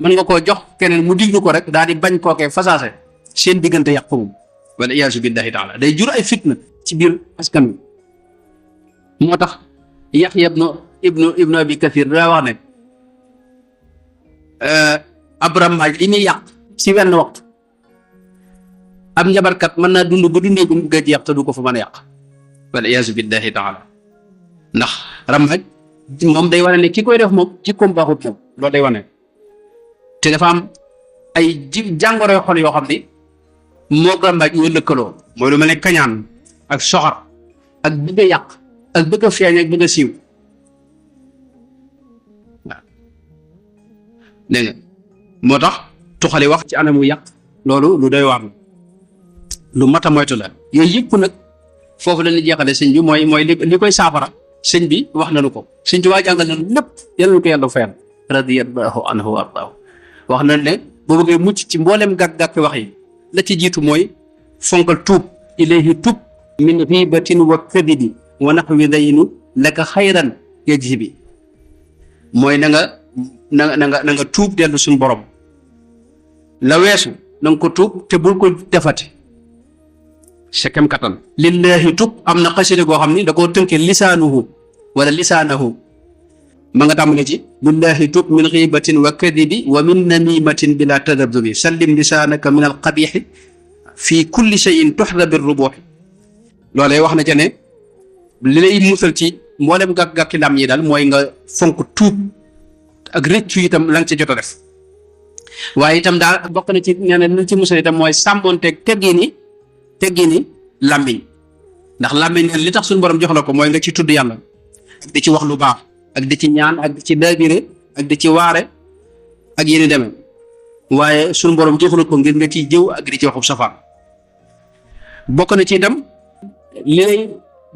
mën nga koo jox keneen mu diglu ko rek daal di bañ kookee fasaase seen diggante yàqu moom wal iyaazu billahi taala day jur ay fitna ci biir askan wi moo tax Yaxya ibnu Abi Kathir daa wax ne ab rambaaj li muy yàq ci wenn waxtu ab njabarkat mën naa dund ba dundee bu gëj yàq te du ko fa mën a yàq wal iyaazu billahi taala ndax rambaaj moom day wane ne ki koy def moom jikkoom baaxut moom loolu day wane te dafa am ay jàngoroy xol yoo xam ni moo rambaaj ñoo lëkkaloo mooy lu mel ne kañaan ak soxor ak bëgg a yàq ak bëgg a feeñ ak bëgg a siiw waaw dégg nga moo tax tuxali wax ci anamu yàq loolu lu doy waar la lu mat a moytu la yooyu yëpp nag foofu la ñuy jeexale sëñ bi mooy li koy saafara sëñ bi wax nañu ko sëñ Tuubaa jàngal nañu lépp yal na ko yàlla fayal radiyallahu anhu wa ardaahu wax nañ ne boo bëggee mucc ci mboolem gàkk-gàkk wax yi la ci jiitu mooy fonkal tuub ilayhi tub min ghibatin wa kadidi wa naxwi daynu laka xayran yajhibi mooy na nga tuub dellu suñu borom la weesu na nga ko tuub te bul ko defati sekem kattan lillahi tub am na xasida goo xam ni da koo tënke lisaanuhu wala lisaanahu ma nga tàmbale ci lillahi tub min ghibatin wa kadibi wa min namimatin bila tadabdubi sallim lisaanaka min al qabixi fi kulli shay'in tuxda bir rubuxi loolee wax na ca ne li lay musal ci mboolem gàkk-gàkki lam yi daal mooy nga fonk tuub ak rëccu itam la nga ca jot a def waaye itam daal bokk na ci nee na li ci musal itam mooy sàmmoonteeg teggini làmmiñ ndax làmmiñ neen li tax suñu borom jox la ko mooy nga ci tudd yàlla ak di ci wax lu baax ak di ci ñaan ak di ci daabire ak di ci waare ak yéni demee waaye suñu borom joxul ko ngir nga ciy jëw ak di ci waxub safaan bokk na ci itam li lay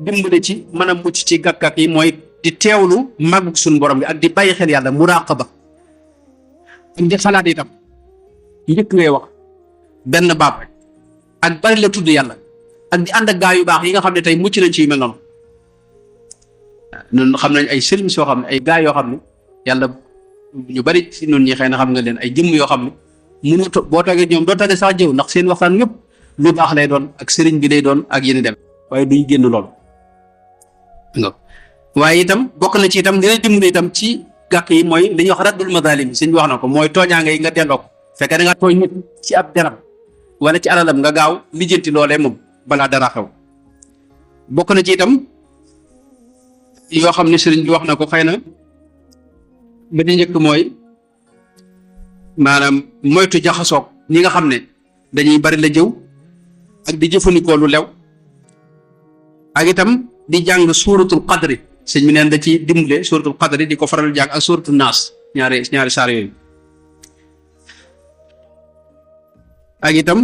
dimbale ci mën a mucc ci gàkk-gàkk yi mooy di teewlu màggug suñu borom bi ak di bàyyi xel yàlla muraqaba ak di xalaat itam njëkk ngay wax benn baab rek ak bari la tudd yàlla ak di ànd ak gaa yu baax yi nga xam ne tey mucc nañ ci yu mel noonu ñun xam nañ ay sëriñ soo xam ne ay gaa yoo xam ne yàlla ñu bari ci ñun ñi xëy na xam nga leen ay jëmm yoo xam ne mënu boo toogee ñoom doo toogee sax jëw ndax seen waxtaan yëpp lu baax lay doon ak sëriñ bi lay doon ak yéen dem waaye duñ génn loolu waaye itam bokk na ci itam dina dimbali itam ci gàkk yi mooy li ñuy wax raddul mazalim sëñ bi wax na ko mooy tooñaange yi nga delloo ko fekkee da nga tooñ nit ci ab deram wala ci alalam nga gaaw lijjanti loolee moom balaa dara xew bokk na ci itam yoo xam ne sëriñ bi wax na ko xëy na ba di njëkk mooy maanaam moytu jaxasoog ñi nga xam ne dañuy bari la jëw ak di jëfandikoo lu lew ak itam di jàng suuratul qadri sëñ bi neen da ci dimbale suuratul qadri di ko faral jàng ak suuratul naas ñaari saar yooyu ak itam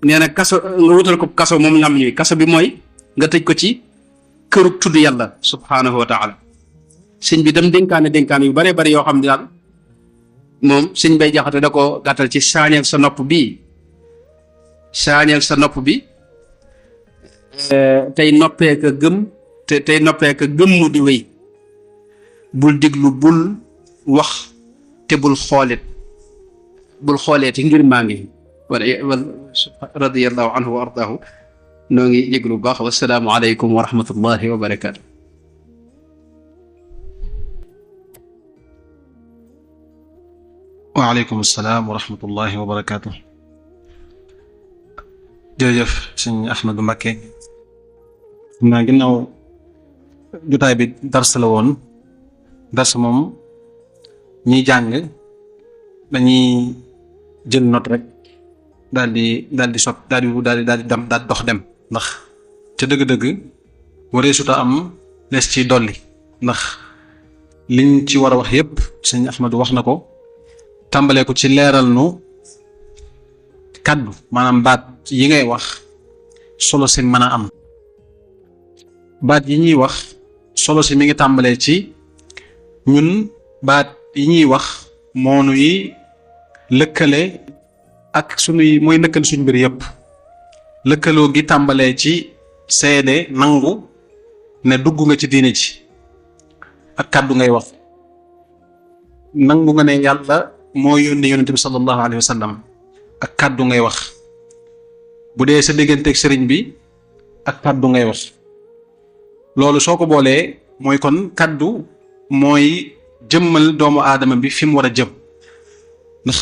nee na kaso nga wutal ko kaso moom lam ñuy kaso bi mooy nga tëj ko ci kërug tudd yàlla subhaanahu wa taala sëñ bi dem dénkaane yu bare bari yoo xam ne daal moom sëñ bay jaxate da ko gàttal ci saañeel sa nopp bi tey noppee ka gëm tey noppee ka gëmmu di wéy bul diglu bul wax te bul xooleeti ngir maa ngi wala radiyallahu anhu wa ardaahu noo ngi yëglu bu baax wasalaamu aleykum wa rahmatullahi wa barakaatu. waaleykum salaam wa rahmatullahi wa barakaatu. jërëjëf sëñ Ahmadou Mbacké naa ginnaaw jotaay bi dars la woon dars moom ñiy jàng dañuy jël note rek daal di dem daal dox dem ndax ca dëgg-dëgg waree suta am lees ci dolli ndax liñ ci war a wax yépp sëñ Ahmadou wax na ko tàmbalee ko ci leeral nu kàddu maanaam baat yi ngay wax solo si mën a am baat yi ñuy wax solo si mi ngi tàmbalee ci ñun baat yi ñuy wax moonu yi lëkkale ak sunuy mooy lëkkale suñ mbir yépp lëkkaloo gi tàmbalee ci seede nangu ne dugg nga ci diine ji ak kàddu ngay wax nangu nga ne yàlla moo yónni yonent bi sallallahu alayhi wa sallam ak kàddu ngay wax bu dee sa digganteeg sëriñ bi ak kàddu ngay wax loolu soo ko boolee mooy kon kàddu mooy jëmmal doomu aadama bi fi mu war a jëm ndax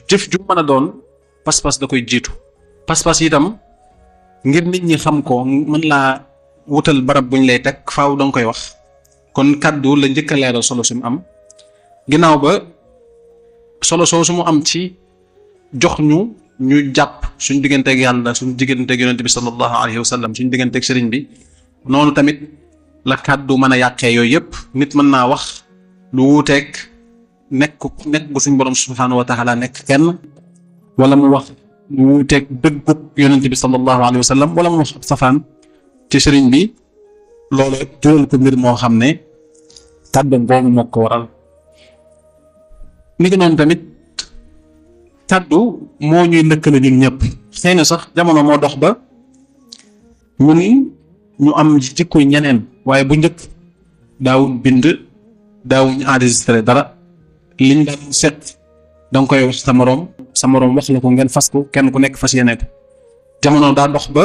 jëf ju mën a doon pas-pas da koy jiitu pas-pas itam ngir nit ñi xam ko mën laa wutal barab buñ lay teg faaw danga koy wax kon kàddu la njëkk a leeral solo su mu am ginnaaw ba solo soo su mu am ci jox ñu jàpp suñ digganteeg yàlla suñ digganteeg yonent bi sallallahu alayhi wa sallam suñ digganteeg sëriñ bi noonu tamit la kàddu mën a yàqee yooyu yëpp nit mën naa wax lu wuuteeg nekk gu suñ borom subhaanahu wa taala nekk kenn, wala mu wax lu wuuteeg dëggub yonente bi sallallahu alayhi wa sallam, wala mu wax ab safaan ci sëriñ bi, loolu jural ko mbir moo xam ne kàddu googu moo ko waral. ni ki noonu tamit kàddu moo ñuy lëkkale ñun ñëpp. xëy na sax jamono moo dox ba ñun ñu am jikkoy ñeneen, waaye bu njëkk daawuñ bind, daawuñ enregistré dara. liñ daan set danga koy wax sa moroom wax la ko, ngeen fas ko, kenn ku nekk fas yéene ko. jamono daa dox ba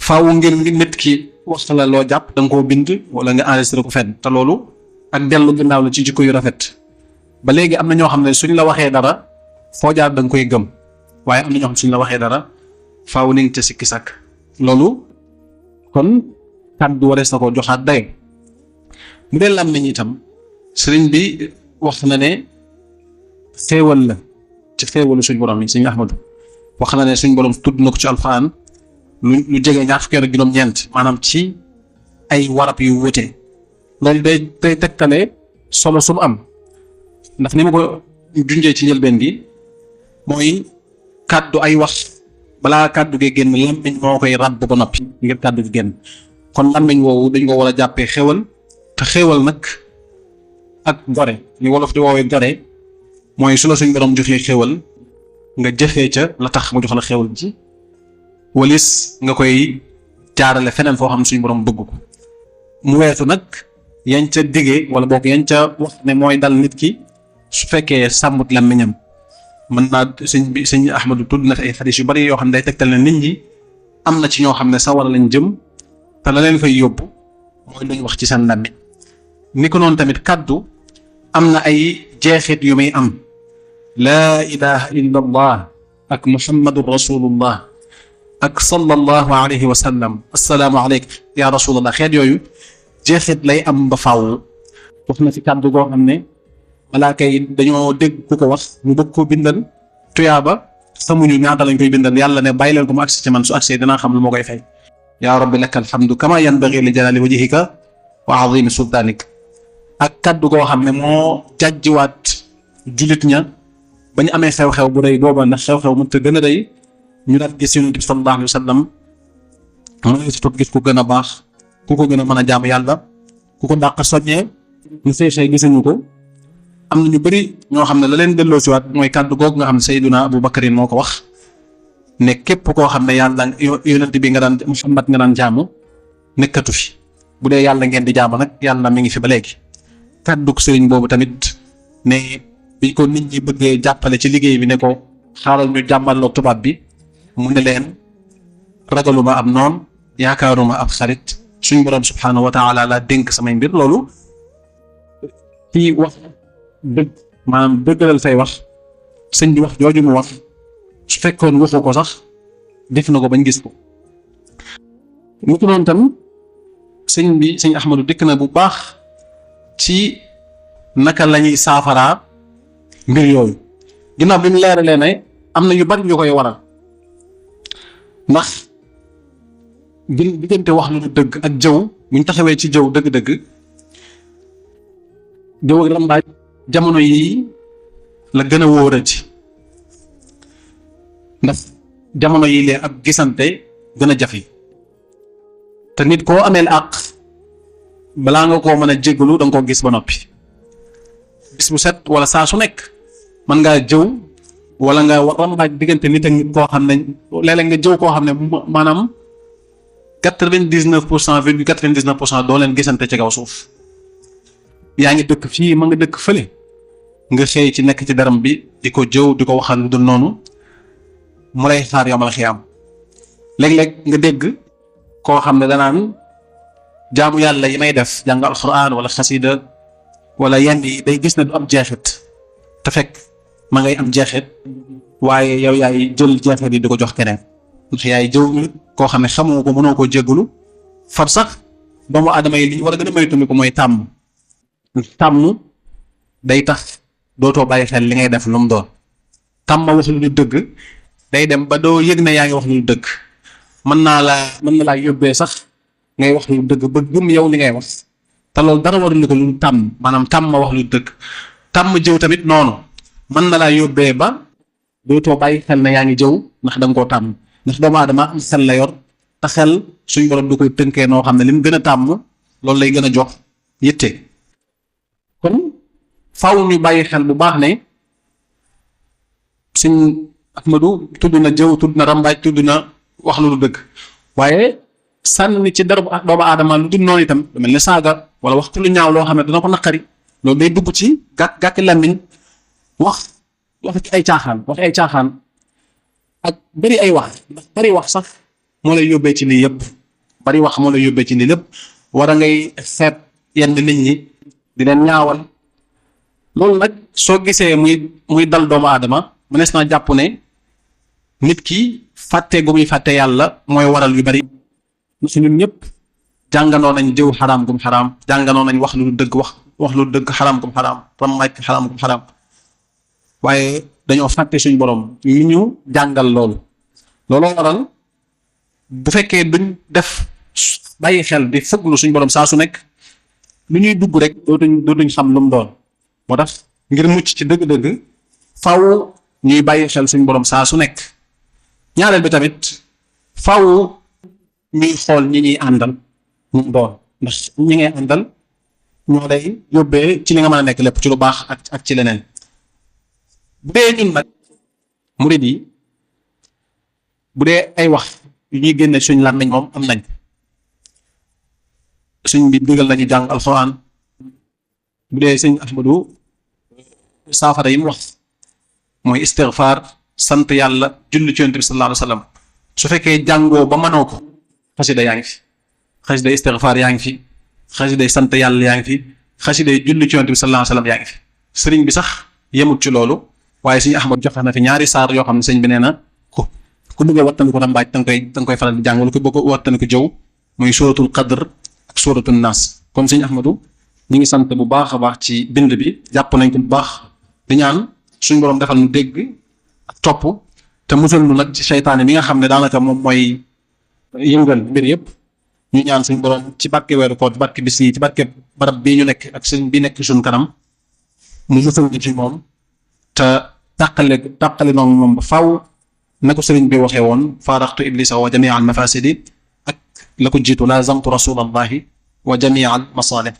faaw ngir nit ki wax la loo jàpp danga koo bind wala nga enregistré ko fenn, te loolu ak dellu ginnaaw la ci jikko yu rafet. ba léegi am na ñoo xam ne suñ la waxee dara foo jaar danga koy gëm, waaye am na ñoo xam ne suñ la waxee dara faaw ni nga ca sikki sàkk. loolu kon kàddu warees na ko joxaat day. mu dee làmmiñ itam sëriñ bi wax na ne xéewal la ci xéewalu suñ borom yi. Sëriñ Ahmadu wax na ne suñ borom tudd na ko ci alxuraan lu jege 29 maanaam ci ay warab yu wute. loolu day tegtale solo su mu am, ndax ni ma ko junjee ci njëlbeen gi mooy kàddu ay wax balaa kàddu gi génn làmmiñ moo koy ràbb ba noppi ngir kàddu gi génn. kon làmmiñ woowu dañ ko war a jàppee xéwal, te xéwal nag ak gore ni wolof di woowee gore mooy su la suñ borom joxee xéwal nga jëfee ca la tax mu jox la xéwal ji, walis nga koy jaarale feneen foo xam ne suñ borom bëgg ko. mu weesu nag yañ ca diggee wala boog yañ ca wax ne mooy dal nit ki su fekkee sàmmut làmmiñam. mën naa sëñ Ahmadu tudd na fi ay xadis yu bari yoo xam ne day tegtal ne nit ñi am na ci ñoo xam ne sawara lañ jëm, te la leen fay yóbbu mooy luñ wax ci seen làmmiñ. ni ko noonu tamit kàddu am na ay jeexit yu muy am. laa ilaha illa allah ak muhammadun rasulullah ak sallallahu alayhi wa sallam, assalaamu aleyka ya rasulallah, xeet yooyu jeexit lay am ba faaw. wax na ci kàddu goo xam ne malaaka yi dañoo dégg ku ko wax ñu bëgg koo bindal tuyaaba, xamuñu ñaata lañ koy bindal. yàlla ne bàyyi leen ko mu agsi ci man, su agsee dinaa xam lu ma koy fay. yaa rabbi laka alhamdu kama yanbaghi li jalali wajhika wa azimi sultanik. ak kàddu goo xam ne moo jàjjiwaat jullit ña ba ñu amee xew-xew bu rëy booba, ndax xew-xew mënut a gën a rëy ñu daal gis Yonent bi sallallahu alayhi wa sallam mooy si toog gis ku gën a baax, ku ko gën a mën a jaamu yàlla, ku ko dàq soññee ñu xëy gisuñu ko. am na ñu bëri ñoo xam ne la leen delloo si waat mooy kàddu googu nga xam ne Sayyiduna Abu Bakrin moo ko wax ne képp koo xam ne yàlla yonent bi nga daan Muhammad nga daan jaamu nekkatu fi, bu dee yàlla ngeen di jaamu nag yàlla mi ngi fi ba léegi. kàddu sëriñ boobu tamit ne biñ ko nit ñi bëggee jàppale ci liggéey bi ne ko xaaral ñu jàmmaloo tubaab bi, mu ne leen ragaluma am noon, yaakaaruma ab xarit, suñ borom subhaanahu wa taala laa dénk samay mbir. loolu ci wax dëgg maanaam dëggalal say wax. sëñ bi wax jooju mu wax su fekkoon waxu ko sax def na ko bañ gis ko. ñu ko noonu tam sëñ Ahmadu dikk na bu baax ci naka lañuy saafaraa mbir yooyu, ginnaaw bi mu leeralee ne am na yu bari yu koy waral. ndax diggante wax lu dëgg ak jëw, buñ taxawee ci jëw dëgg-dëgg, jëw ak rambaaj jamono yii la gën a wóorati, ndax jamono yii lee ab gisante gën a jafe, te nit koo ameel àq balaa nga koo mën a jéggalu danga koo gis ba noppi. bis bu set wala saa su nekk mën ngaa jëw wala nga rambaaj diggante nit ak nit koo xam ne léeg-léeg nga jëw koo xam ne maanaam 99% doo leen gisante ci kaw suuf. yaa ngi dëkk fii ma nga dëkk fële nga xëy ci nekk ci daram bi di ko jëw di ko waxal lu dul noonu, mu lay xaar yomal xiyaam. léeg-léeg nga dégg koo xam ne danaan jaamu yàlla yi may def jàng alxuraan wala xasida wala yenn yi day gis ne du am jeexit, te fekk ma ngay am jeexit, waaye yow yaay jël jeexit yi di ko jox keneen. ndax yaay jëw nit koo xam ne xamoo ko, mënoo koo jéggalu. far sax doomu aadama yi li ñu war a gën a moytu ko mooy tàmm day tax dootoo bàyyi xel li ngay def lu mu doon. tàmm wax lu dëgg day dem ba doo yëg ne yaa ngi wax lu dëgg. mën na laa yóbbee sax ngay wax lu dëgg ba gëm yow li ngay wax te loolu dara warul ko lu tàmm maanaam tàmm wax lu dëgg. tàmm jëw tamit noonu mën na laa yóbbee ba dootoo bàyyi xel ne yaa ngi jëw ndax da nga koo tàmm ndax doomu aadama am xel la yor te xel suñ borom du koy tënkee noo xam ne li mu gën a tàmm loolu lay gën a jox yitte. kon faaw ñu bàyyi xel bu baax ne Sëñ Ahmadu tudd na jëw tudd na rambaaj tudd na wax lu dëgg waaye sànni ci dara doomu aadama lu dul noonu itam lu mel ne saaga wala wax lu ñaaw loo xam ne dana ko naqari loolu day dugg ci gàkki làmmiñ wax ci ay caaxaan ak bari ay wax ndax bari wax sax moo lay yóbbee ci lii yëpp bari wax moo lay yóbbee ci lii lépp war a ngay seet yenn nit ñi di leen ñaawal loolu nag soo gisee muy dal doomu aadama mënees naa jàpp ne nit ki fàtte gu muy fàtte yàlla mooy waral yu bari su ñun ñëpp jànganoo nañ jëw xaraam gum xaraam jànganoo nañ wax lu dëgg wax lu dëgg xaraam gum xaraam rammaaj xaraam gum xaraam waaye dañoo fàtte suñ borom yi ñu jàngal looloo waral bu fekkee duñ def bàyyi xel di fëglu suñ borom saa su nekk lu ñuy dugg rek dootuñ xam lu mu doon moo tax ngir mucc ci dëgg-dëgg faaw ñuy bàyyi xel suñ borom saa su nekk ñaareel bi tamit faaw ñuy xool ñi ñuy àndal mu doon ndax ñi ngay àndal ñoo lay yóbbee ci li nga mën a nekk lépp ci lu baax ak ci leneen bu dee ñun nag murid yi bu dee ay wax yu ñuy génne suñ làmmiñ moom am nañ suñ bi digal nañu jàng alxuraan bu dee sëñ Ahmadu saafara yi mu wax mooy istighfar sant yàlla julli ci yonent bi sallallahu alayhi wa sallam su fekkee jàngoo ba mënoo ko xasida yaa ngi fi xasida istighfar yaa ngi fi xasida sant yàlla yaa ngi fi xasida julli ci yonent bi sallallahu alayhi wa sallam yaa ngi fi sëriñ bi sax yemut ci loolu waaye sëñ Ahmadu joxe na fi ñaari saar yoo xam ne sëñ bi nee na ku bëgg a wattandi ko rambaaj danga koy faral di jàng wala ku bëgg a wattandi ko jëw muy suratul qadr ak suratul naas kon sëñ Ahmadu ñu ngi sant bu baax a baax ci bind bi jàpp nañ ko bu baax di ñaan suñ borom defal nu dégg ak topp te musal nu nag ci seytaane mi nga xam ne daanaka moom mooy yëngal mbir yëpp ñu ñaan suñ borom ci barke weeru koor ci barke bis yi ci barke barab bii ñu nekk ak sëñ bi nekk suñ kanam mu musal ñu ci moom te tàqale noonu moom ba faaw na ko sëriñ bi waxee woon faaraxtu iblisa wa jamia al mafasidi ak la ko jiitu la zamtu rasulallahi wa jamia al masalih